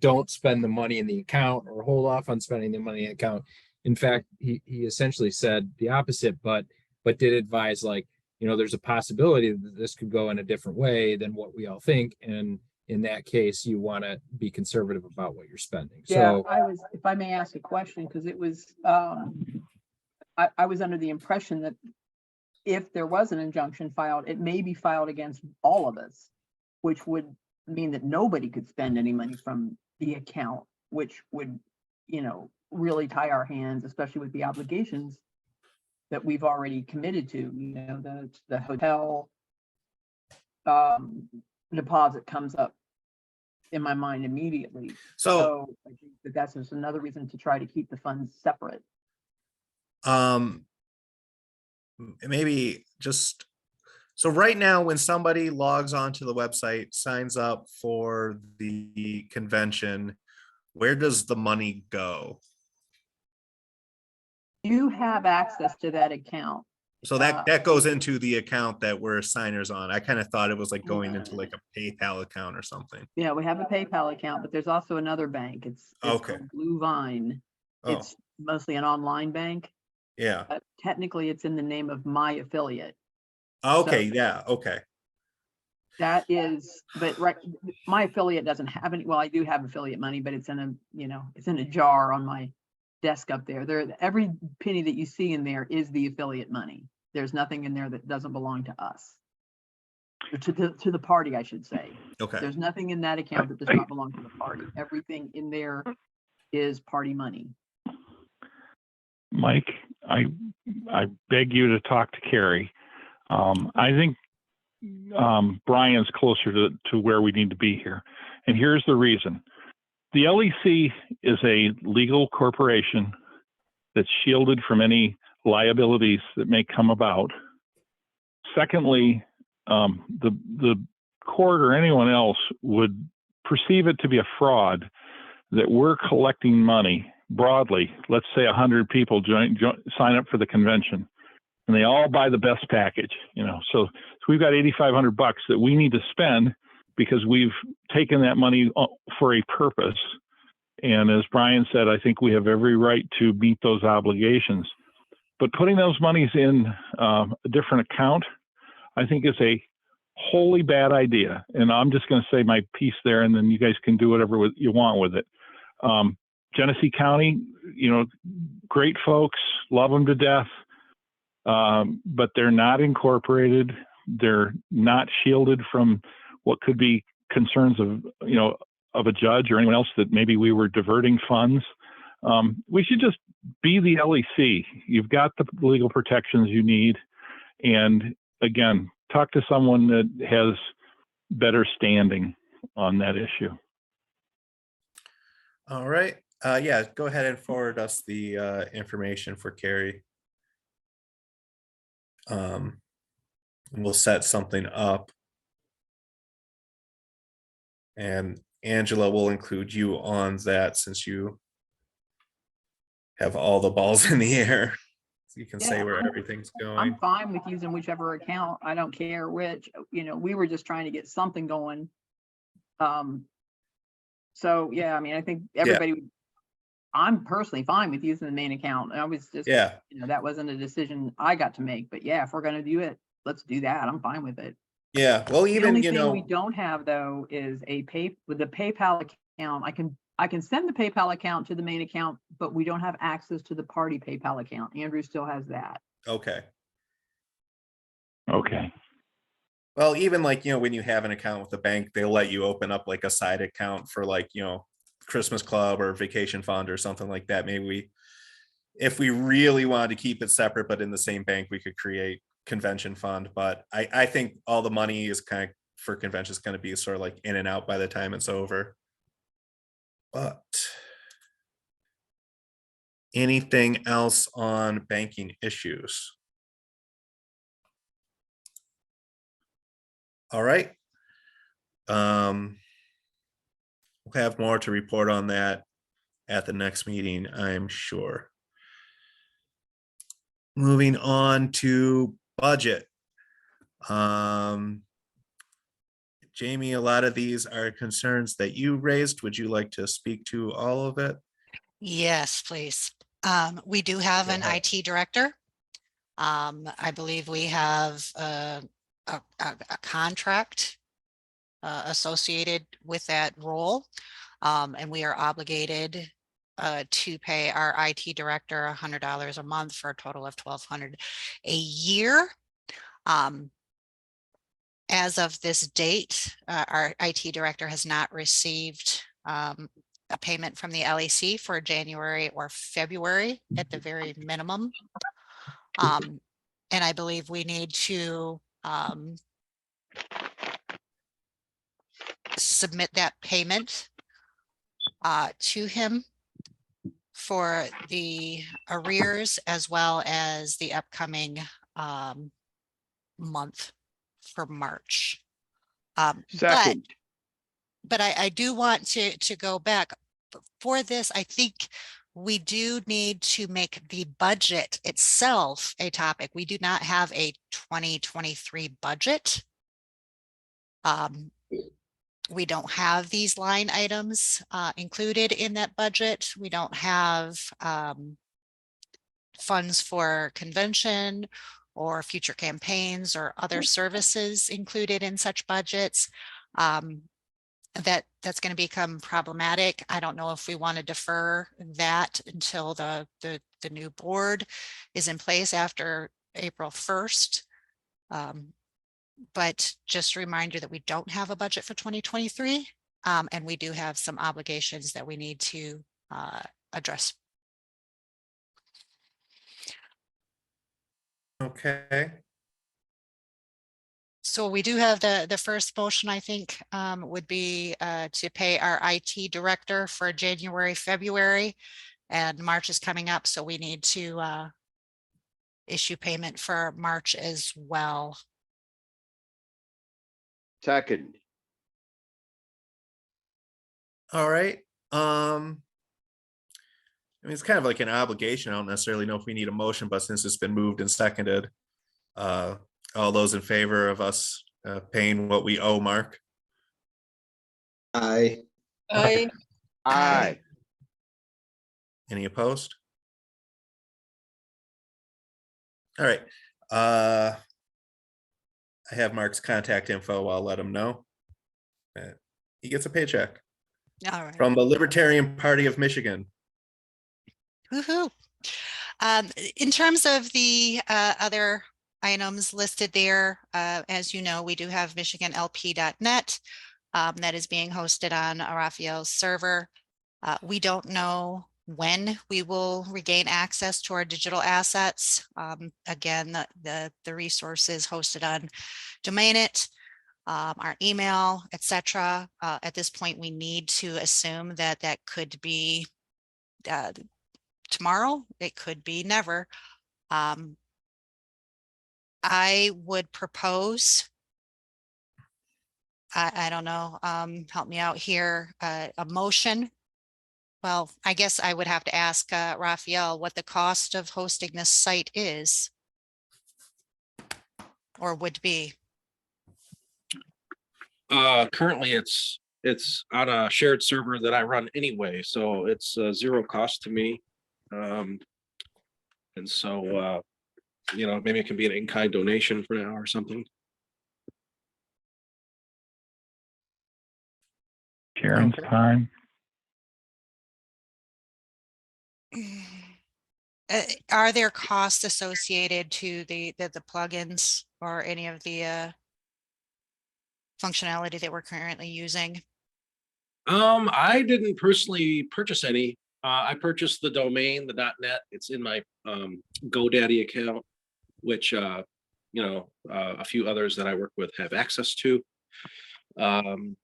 don't spend the money in the account or hold off on spending the money in the account. In fact, he essentially said the opposite, but did advise, like, there's a possibility that this could go in a different way than what we all think. And in that case, you want to be conservative about what you're spending.
Yeah,
So
if I may ask a question, because it was, I was under the impression that if there was an injunction filed, it may be filed against all of us, which would mean that nobody could spend any money from the account, which would, really tie our hands, especially with the obligations that we've already committed to, the hotel deposit comes up in my mind immediately.
So
I think that that's just another reason to try to keep the funds separate.
maybe just, so right now, when somebody logs onto the website, signs up for the convention, where does the money go?
You have access to that account.
So that goes into the account that we're signers on. I kind of thought it was like going into like a PayPal account or something.
Yeah, we have a PayPal account, but there's also another bank. It's
Okay.
called Blue Vine.
Oh,
It's mostly an online bank,
yeah.
but technically it's in the name of my affiliate.
Okay, yeah, okay.
That is, but right, my affiliate doesn't have any, well, I do have affiliate money, but it's in a, it's in a jar on my desk up there. Every penny that you see in there is the affiliate money. There's nothing in there that doesn't belong to us. To the party, I should say.
Okay.
There's nothing in that account that does not belong to the party. Everything in there is party money.
Mike, I beg you to talk to Carrie. I think Brian's closer to where we need to be here. And here's the reason. The LEC is a legal corporation that's shielded from any liabilities that may come about. Secondly, the court or anyone else would perceive it to be a fraud that we're collecting money broadly. Let's say 100 people sign up for the convention, and they all buy the best package. So we've got $8,500 that we need to spend because we've taken that money for a purpose. And as Brian said, I think we have every right to meet those obligations. But putting those monies in a different account, I think is a wholly bad idea. And I'm just going to say my piece there, and then you guys can do whatever you want with it. Genesee County, great folks, love them to death, but they're not incorporated. They're not shielded from what could be concerns of a judge or anyone else that maybe we were diverting funds. We should just be the LEC. You've got the legal protections you need. And again, talk to someone that has better standing on that issue.
All right. Yeah, go ahead and forward us the information for Carrie. We'll set something up. And Angela will include you on that since you have all the balls in the air. So you can say where everything's going.
I'm fine with using whichever account. I don't care which, we were just trying to get something going. So yeah, I mean, I think everybody, I'm personally fine with using the main account. I was just, that wasn't a decision I got to make, but yeah, if we're going to do it, let's do that. I'm fine with it.
Yeah, well,
The
even,
only thing we don't have though is with the PayPal account. I can send the PayPal account to the main account, but we don't have access to the party PayPal account. Andrew still has that.
Okay.
Okay.
Well, even like, when you have an account with the bank, they'll let you open up like a side account for like, Christmas club or vacation fund or something like that. Maybe if we really wanted to keep it separate, but in the same bank, we could create convention fund. But I think all the money is kind of for conventions going to be sort of like in and out by the time it's over. But anything else on banking issues? All right. We'll have more to report on that at the next meeting, I'm sure. Moving on to budget. Jamie, a lot of these are concerns that you raised. Would you like to speak to all of it?
Yes, please. We do have an
Go ahead.
IT director. I believe we have a contract associated with that role. And we are obligated to pay our IT director $100 a month for a total of $1,200 a year. As of this date, our IT director has not received a payment from the LEC for January or February at the very minimum. And I believe we need to submit that payment to him for the arrears as well as the upcoming month for March.
Second.
But I do want to go back for this. I think we do need to make the budget itself a topic. We do not have a 2023 budget. We don't have these line items included in that budget. We don't have funds for convention or future campaigns or other services included in such budgets. That's going to become problematic. I don't know if we want to defer that until the new board is in place after April 1st. But just a reminder that we don't have a budget for 2023, and we do have some obligations that we need to address.
Okay.
So we do have the first motion, I think, would be to pay our IT director for January, February, and March is coming up, so we need to issue payment for March as well.
Second.
All right. I mean, it's kind of like an obligation. I don't necessarily know if we need a motion, but since it's been moved and seconded, all those in favor of us paying what we owe, Mark?
Aye.
Aye.
Aye.
Any opposed? All right. I have Mark's contact info. I'll let him know. He gets a paycheck
All right.
from the Libertarian Party of Michigan.
Woohoo. In terms of the other items listed there, as you know, we do have MichiganLP.net that is being hosted on Raphael's server. We don't know when we will regain access to our digital assets. Again, the resources hosted on Domainit, our email, etc. At this point, we need to assume that that could be tomorrow. It could be never. I would propose, I don't know, help me out here, a motion. Well, I guess I would have to ask Raphael what the cost of hosting this site is or would be.
Currently it's on a shared server that I run anyway, so it's zero cost to me. And so, you know, maybe it can be an in-kind donation for now or something.
Sharon's time.
Are there costs associated to the plugins or any of the functionality that we're currently using?
I didn't personally purchase any. I purchased the domain, the .net. It's in my GoDaddy account, which you know, a few others that I work with have access to, and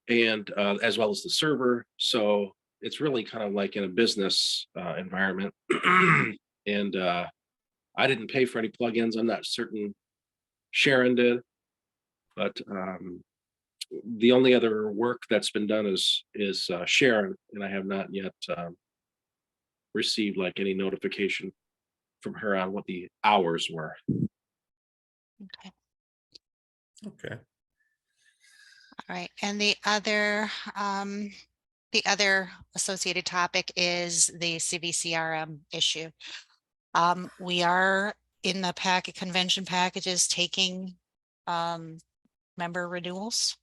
as well as the server. So it's really kind of like in a business environment. And I didn't pay for any plugins. I'm not certain Sharon did, but the only other work that's been done is Sharon, and I have not yet received like any notification from her on what the hours were.
Okay.
Okay.
All right. And the other The other associated topic is the CVCRM issue. We are in the convention packages taking member renewals.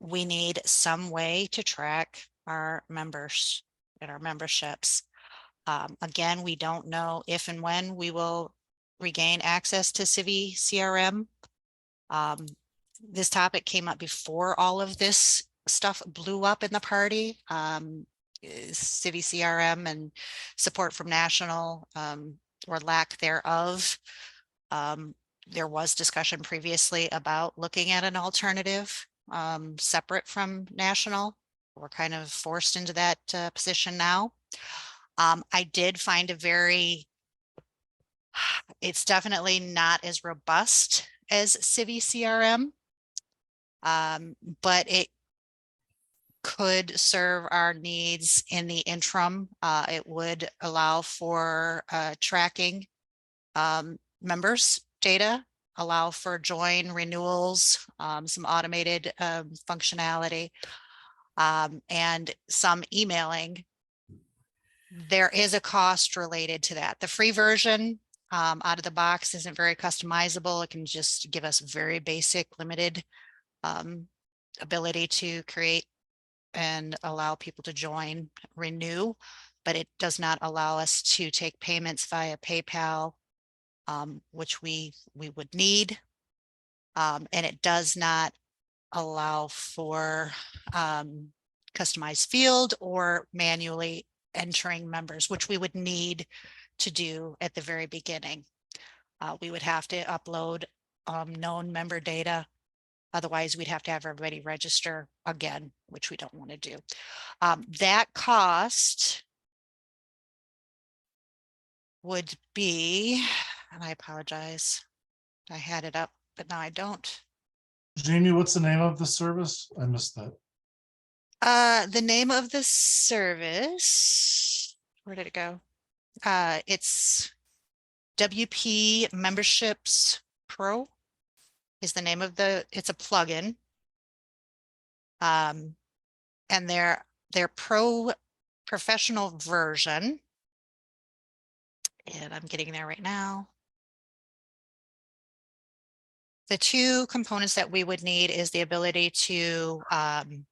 We need some way to track our members and our memberships. Again, we don't know if and when we will regain access to Civi CRM. This topic came up before all of this stuff blew up in the party. Civi CRM and support from national or lack thereof. There was discussion previously about looking at an alternative separate from national. We're kind of forced into that position now. I did find it's definitely not as robust as Civi CRM, but it could serve our needs in the interim. It would allow for tracking members' data, allow for join renewals, some automated functionality, and some emailing. There is a cost related to that. The free version out of the box isn't very customizable. It can just give us very basic, limited ability to create and allow people to join, renew, but it does not allow us to take payments via PayPal, which we would need. And it does not allow for customized field or manually entering members, which we would need to do at the very beginning. We would have to upload known member data. Otherwise, we'd have to have everybody register again, which we don't want to do. That cost would be, and I apologize, I had it up, but now I don't.
Jamie, what's the name of the service? I missed that.
The name of the service, where did it go? It's WP Memberships Pro is the name of it's a plugin. And their professional version, and I'm getting there right now. The two components that we would need is the ability to, damn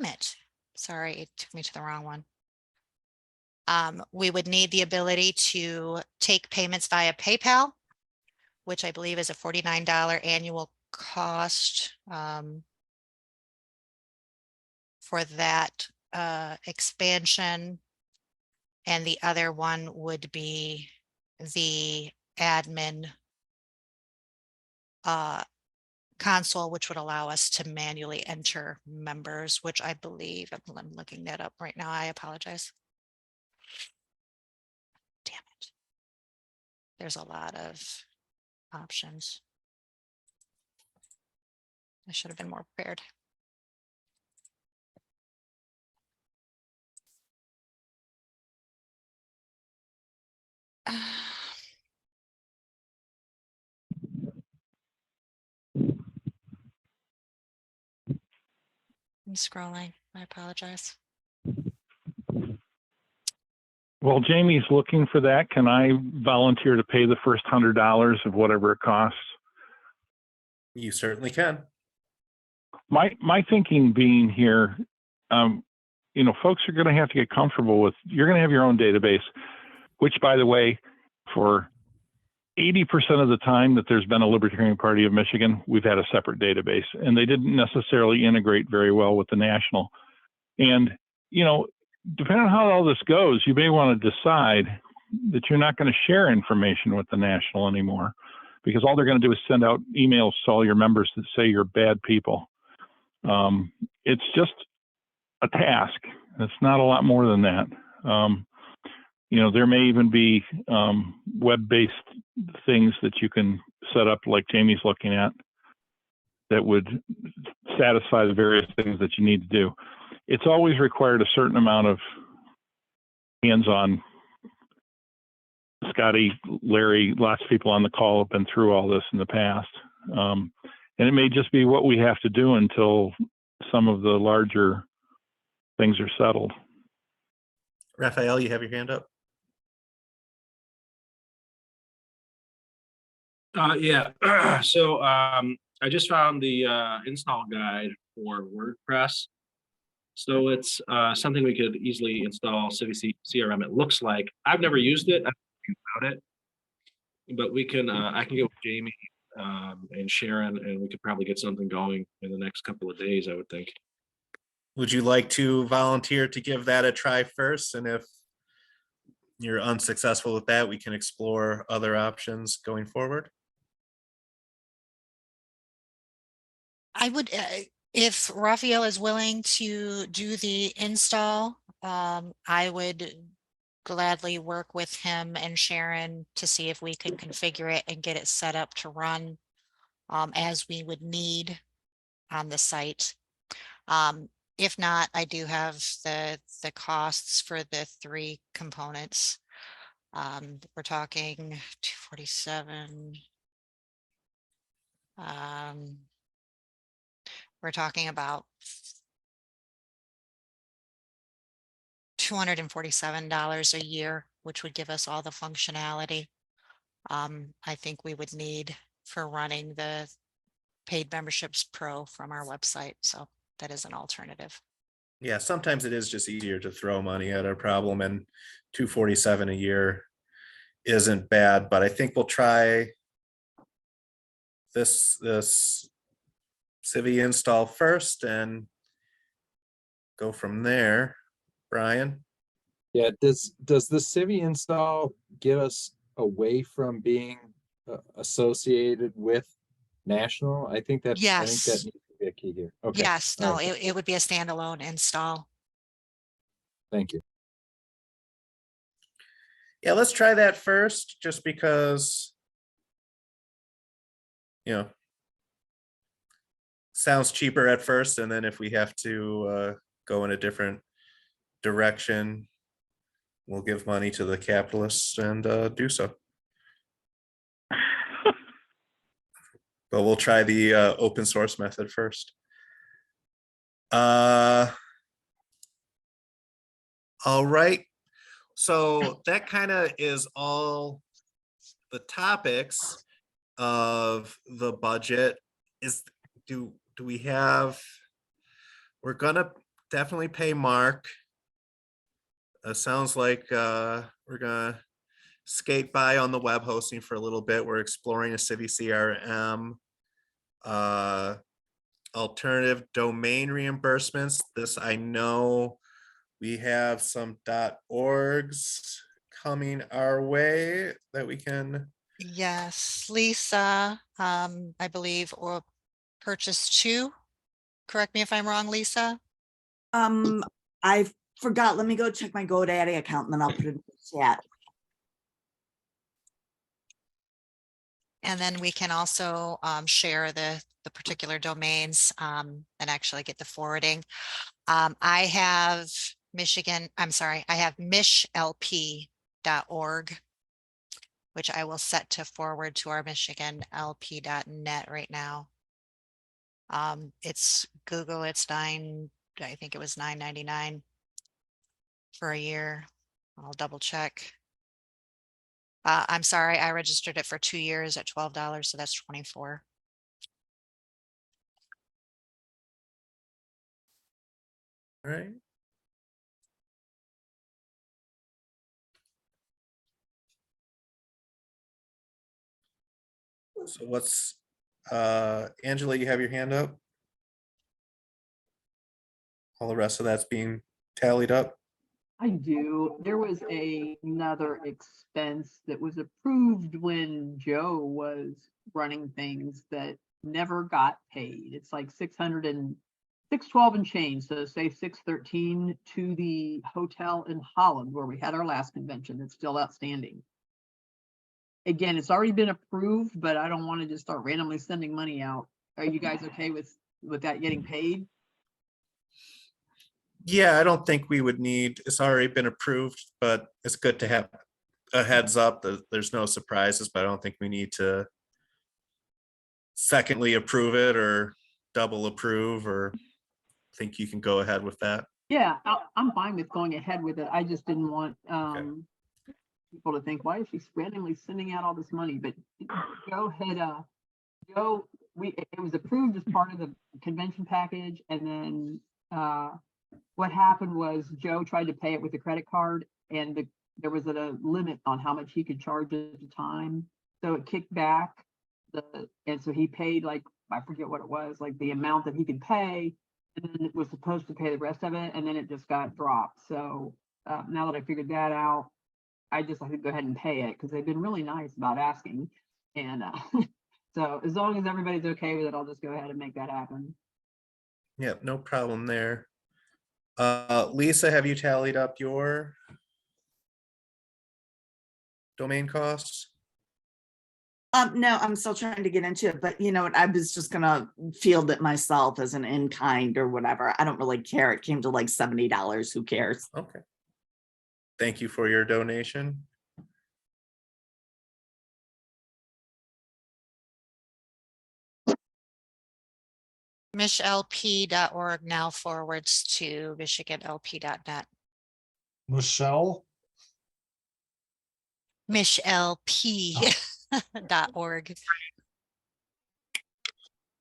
it, sorry, it took me to the wrong one. We would need the ability to take payments via PayPal, which I believe is a $49 annual cost for that expansion. And the other one would be the admin console, which would allow us to manually enter members, which I believe, I'm looking that up right now. I apologize. Damn it. There's a lot of options. I should have been more prepared. I'm scrolling. I apologize.
While Jamie's looking for that, can I volunteer to pay the first $100 of whatever it costs?
You certainly can.
My thinking being here, you know, folks are going to have to get comfortable with, you're going to have your own database, which, by the way, for 80% of the time that there's been a Libertarian Party of Michigan, we've had a separate database, and they didn't necessarily integrate very well with the national. And, you know, depending on how all this goes, you may want to decide that you're not going to share information with the national anymore, because all they're going to do is send out emails to all your members that say you're bad people. It's just a task. It's not a lot more than that. You know, there may even be web-based things that you can set up, like Jamie's looking at, that would satisfy the various things that you need to do. It's always required a certain amount of hands-on. Scotty, Larry, lots of people on the call have been through all this in the past. And it may just be what we have to do until some of the larger things are settled.
Raphael, you have your hand up?
Yeah, so I just found the install guide for WordPress. So it's something we could easily install Civi CRM. It looks like I've never used it. I don't know about it, but we can. I can get with Jamie and Sharon, and we could probably get something going in the next couple of days, I would think.
Would you like to volunteer to give that a try first? And if you're unsuccessful with that, we can explore other options going forward.
I would, if Raphael is willing to do the install, I would gladly work with him and Sharon to see if we could configure it and get it set up to run as we would need on the site. If not, I do have the costs for the 3 components. We're talking 247. We're talking about $247 a year, which would give us all the functionality I think we would need for running the paid memberships pro from our website. So that is an alternative.
Yeah, sometimes it is just easier to throw money at a problem, and 247 a year isn't bad, but I think we'll try this Civi install first and go from there. Brian?
Yeah, does the Civi install get us away from being associated with national? I think that
Yes.
needs to be a key here. Okay.
Yes,
All
no,
right.
it would be a standalone install.
Thank you.
Yeah, let's try that first, just because, sounds cheaper at first, and then if we have to go in a different direction, we'll give money to the capitalists and do so. But we'll try the open source method first. All right. So that kind of is all the topics of the budget. Do we have, we're gonna definitely pay Mark. Sounds like we're gonna skate by on the web hosting for a little bit. We're exploring a Civi CRM, alternative domain reimbursements. This, I know we have some .orgs coming our way that we can.
Yes, Lisa, I believe, or purchased 2. Correct me if I'm wrong, Lisa.
I forgot. Let me go check my GoDaddy account and then I'll put it in the chat.
And then we can also share the particular domains and actually get the forwarding. I have I have mishlp.org, which I will set to forward to our michiganlp.net right now. It's Google, it's I think it was $9.99 for a year. I'll double check. I'm sorry, I registered it for 2 years at $12, so that's $24.
All right. So what's Angela, you have your hand up? All the rest of that's being tallied up?
I do. There was another expense that was approved when Joe was running things that never got paid. It's like 612 and change. So say 613 to the hotel in Holland where we had our last convention. That's still outstanding. Again, it's already been approved, but I don't want to just start randomly sending money out. Are you guys okay with that getting paid?
Yeah, I don't think we would need, it's already been approved, but it's good to have a heads up that there's no surprises, but I don't think we need to secondly approve it or double approve, or think you can go ahead with that?
Yeah, I'm fine with going ahead with it. I just didn't want, people to think, why is she randomly sending out all this money? But Joe had, it was approved as part of the convention package, and then, what happened was Joe tried to pay it with a credit card, and there was a limit on how much he could charge at a time. So it kicked back and so he paid, like, I forget what it was, like the amount that he could pay, and then it was supposed to pay the rest of it, and then it just got dropped. So now that I figured that out, I could go ahead and pay it because they've been really nice about asking. And so as long as everybody's okay with it, I'll just go ahead and make that happen.
Yep, no problem there. Lisa, have you tallied up your domain costs?
No, I'm still trying to get into it, but you know what? I was just gonna field it myself as an in-kind or whatever. I don't really care. It came to like $70. Who cares?
Okay. Thank you for your donation.
MichLP.org now forwards to MichiganLP.net.
Michelle?
MichLP.org.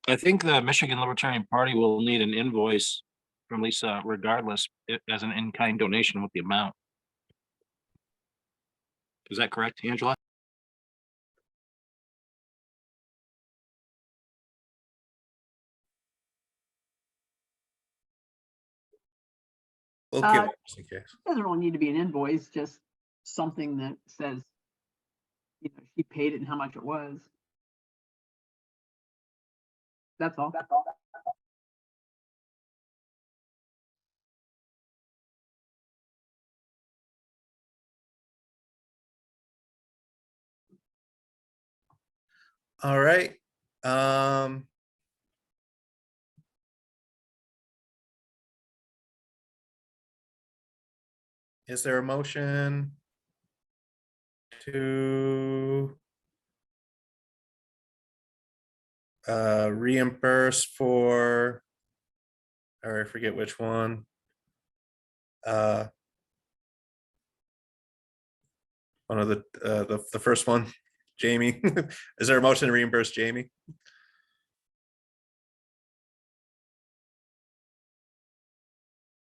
I think the Michigan Libertarian Party will need an invoice from Lisa regardless as an in-kind donation with the amount. Is that correct, Angela?
We'll give it just in case.
Doesn't really need to be an invoice, just something that says, you know, she paid it and how much it was. That's all.
All right. Is there a motion to reimburse for, or I forget which one? One of the first one, Jamie. Is there a motion to reimburse Jamie?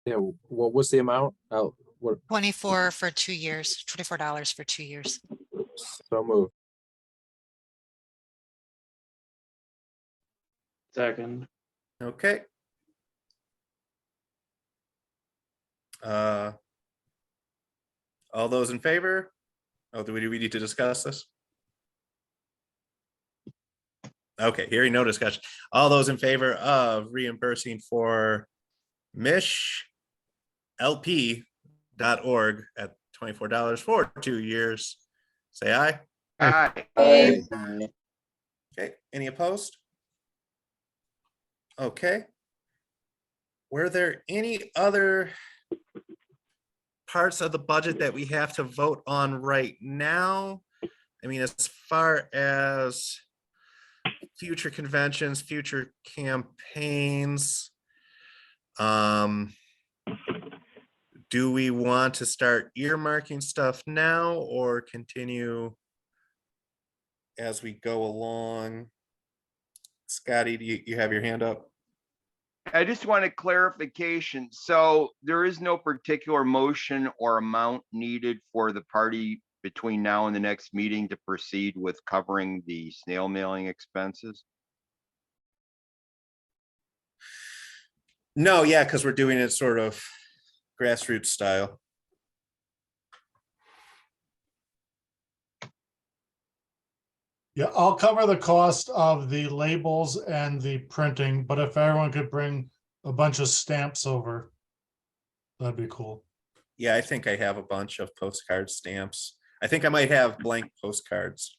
Yeah, what was the amount? Oh, what,
24 for 2 years, $24 for 2 years.
so moved.
Second.
Okay. All those in favor? Oh, do we need to discuss this? Okay, hearing no discussion. All those in favor of reimbursing for MichLP.org at $24 for 2 years, say aye.
Aye.
Okay, any opposed? Okay. Were there any other parts of the budget that we have to vote on right now? I mean, as far as future conventions, future campaigns, do we want to start earmarking stuff now or continue as we go along? Scotty, do you have your hand up?
I just want a clarification. So there is no particular motion or amount needed for the party between now and the next meeting to proceed with covering the snail mailing expenses?
No, yeah, because we're doing it sort of grassroots style.
Yeah, I'll cover the cost of the labels and the printing, but if everyone could bring a bunch of stamps over, that'd be cool.
Yeah, I think I have a bunch of postcard stamps. I think I might have blank postcards.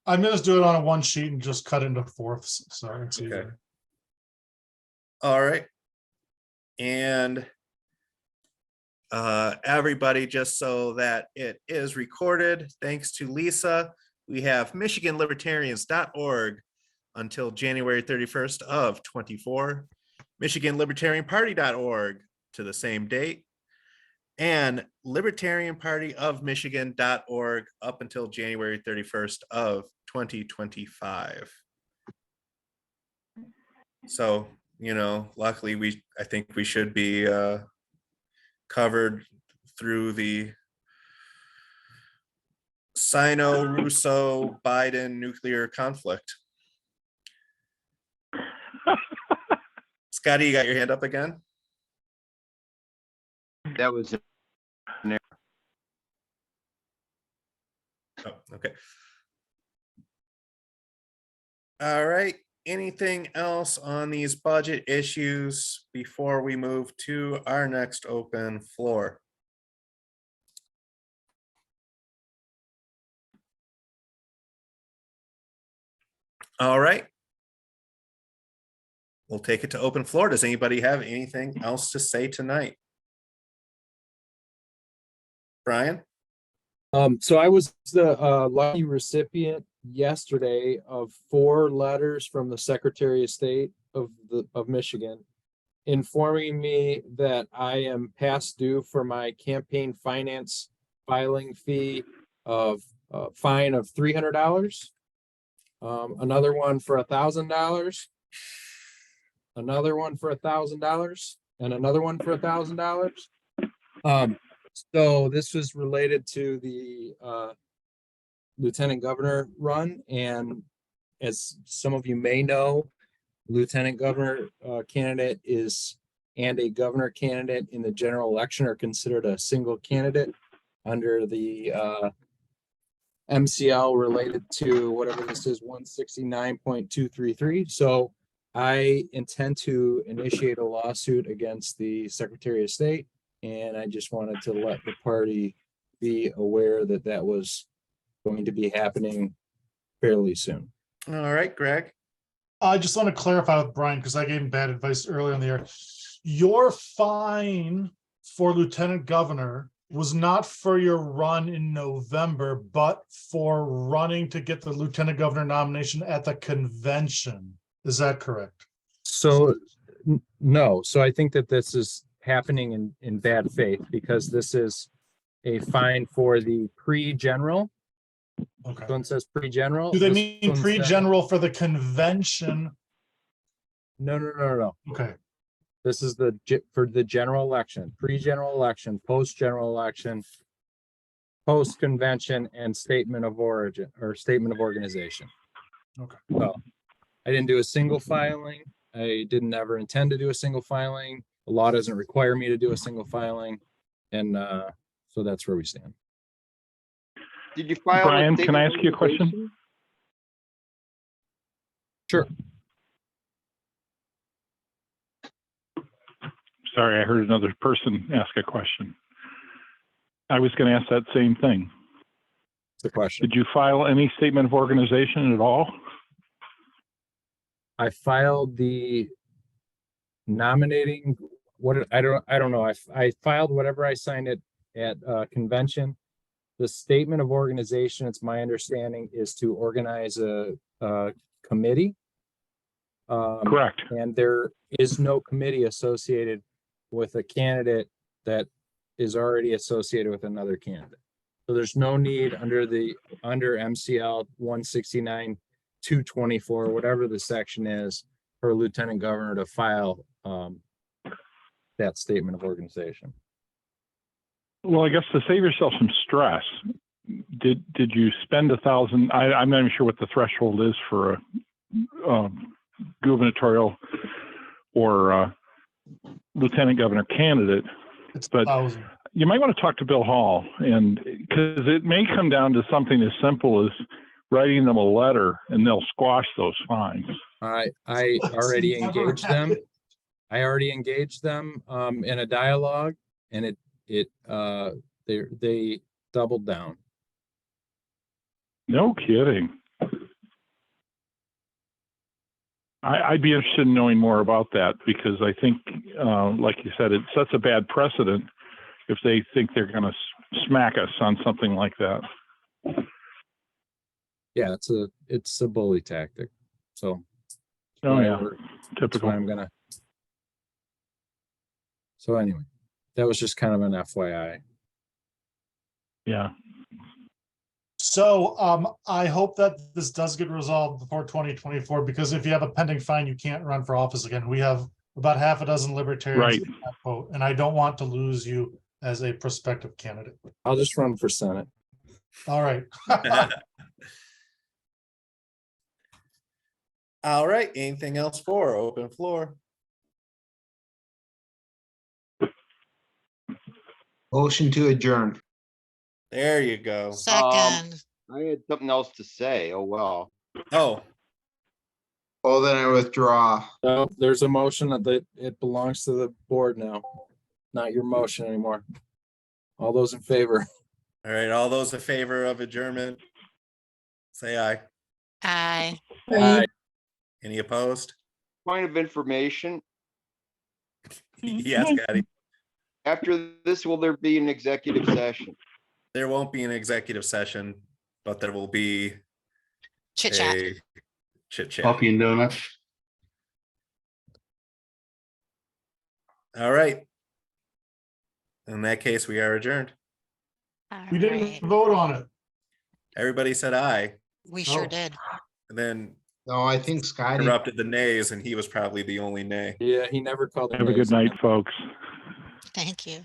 I'm gonna just do it on a one sheet and just cut into fourths, so it's
Okay.
easier.
All right. And everybody, just so that it is recorded, thanks to Lisa, we have MichiganLibertarians.org until January 31st of 24, MichiganLibertarianParty.org to the same date, and LibertarianPartyOfMichigan.org up until January 31st of 2025. So, luckily I think we should be covered through the Sino-Russo-Biden nuclear conflict. Scotty, you got your hand up again?
That was
Oh, okay. All right. Anything else on these budget issues before we move to our next open floor? All right. We'll take it to open floor. Does anybody have anything else to say tonight? Brian?
So I was the lucky recipient yesterday of 4 letters from the Secretary of State of Michigan, informing me that I am past due for my campaign finance filing fee of fine of $300. Another one for $1,000. Another one for $1,000, and another one for $1,000. So this was related to the lieutenant governor run, and as some of you may know, lieutenant governor candidate and a governor candidate in the general election are considered a single candidate under the MCL related to whatever this is, 169.233. So I intend to initiate a lawsuit against the Secretary of State, and I just wanted to let the party be aware that that was going to be happening fairly soon.
All right, Greg.
I just want to clarify with Brian, because I gave him bad advice earlier in the year. Your fine for lieutenant governor was not for your run in November, but for running to get the lieutenant governor nomination at the convention. Is that correct?
So no, so I think that this is happening in bad faith, because this is a fine for the pre-general.
Okay.
One says pre-general.
Do they
This
mean
one says-
pre-general for the convention?
No.
Okay.
This is for the general election, pre-general election, post-general election, post-convention, and statement of origin or statement of organization.
Okay.
So I didn't do a single filing. I didn't ever intend to do a single filing. The law doesn't require me to do a single filing. And so that's where we stand.
Did you file?
Brian, can I ask you a question?
Sure.
Sorry, I heard another person ask a question. I was going to ask that same thing.
The question.
Did you file any statement of organization at all?
I filed the nominating, I don't know. I filed whatever I signed at convention. The statement of organization, it's my understanding, is to organize a committee.
Correct.
And there is no committee associated with a candidate that is already associated with another candidate. So there's no need under MCL 169-224, whatever the section is, for a lieutenant governor to file that statement of organization.
Well, I guess to save yourself some stress, did you spend $1,000? I'm not even sure what the threshold is for a gubernatorial or lieutenant governor candidate. But you might want to talk to Bill Hall, and because it may come down to something as simple as writing them a letter, and they'll squash those fines.
I already engaged them. I already engaged them in a dialogue, and they doubled down.
No kidding. I'd be interested in knowing more about that, because I think, like you said, it sets a bad precedent if they think they're going to smack us on something like that.
Yeah, it's a bully tactic. So.
Oh, yeah,
That's why
typical.
I'm gonna. So anyway, that was just kind of an FYI.
Yeah.
So I hope that this does get resolved before 2024, because if you have a pending fine, you can't run for office again. We have about half a dozen libertarians
Right.
in that vote, and I don't want to lose you as a prospective candidate.
I'll just run for Senate.
All right.
All right, anything else for open floor?
Motion to adjourn.
There you go.
Second,
I had something else to say. Oh, well.
Oh,
Oh, then I withdraw.
So there's a motion that it belongs to the board now, not your motion anymore. All those in favor?
all right, all those in favor of adjournment? Say aye.
aye.
Aye.
Any opposed?
Point of information,
Yes, Scotty.
after this, will there be an executive session?
There won't be an executive session, but there will be
Chit chat.
a chit chat.
Coffee and donuts.
All right. In that case, we are adjourned.
All
We didn't
right.
vote on it.
Everybody said aye,
We sure
Oh.
did.
and then
No, I think Scotty.
interrupted the nays, and he was probably the only nay.
Yeah, he never called.
Have a good night, folks.
Thank you.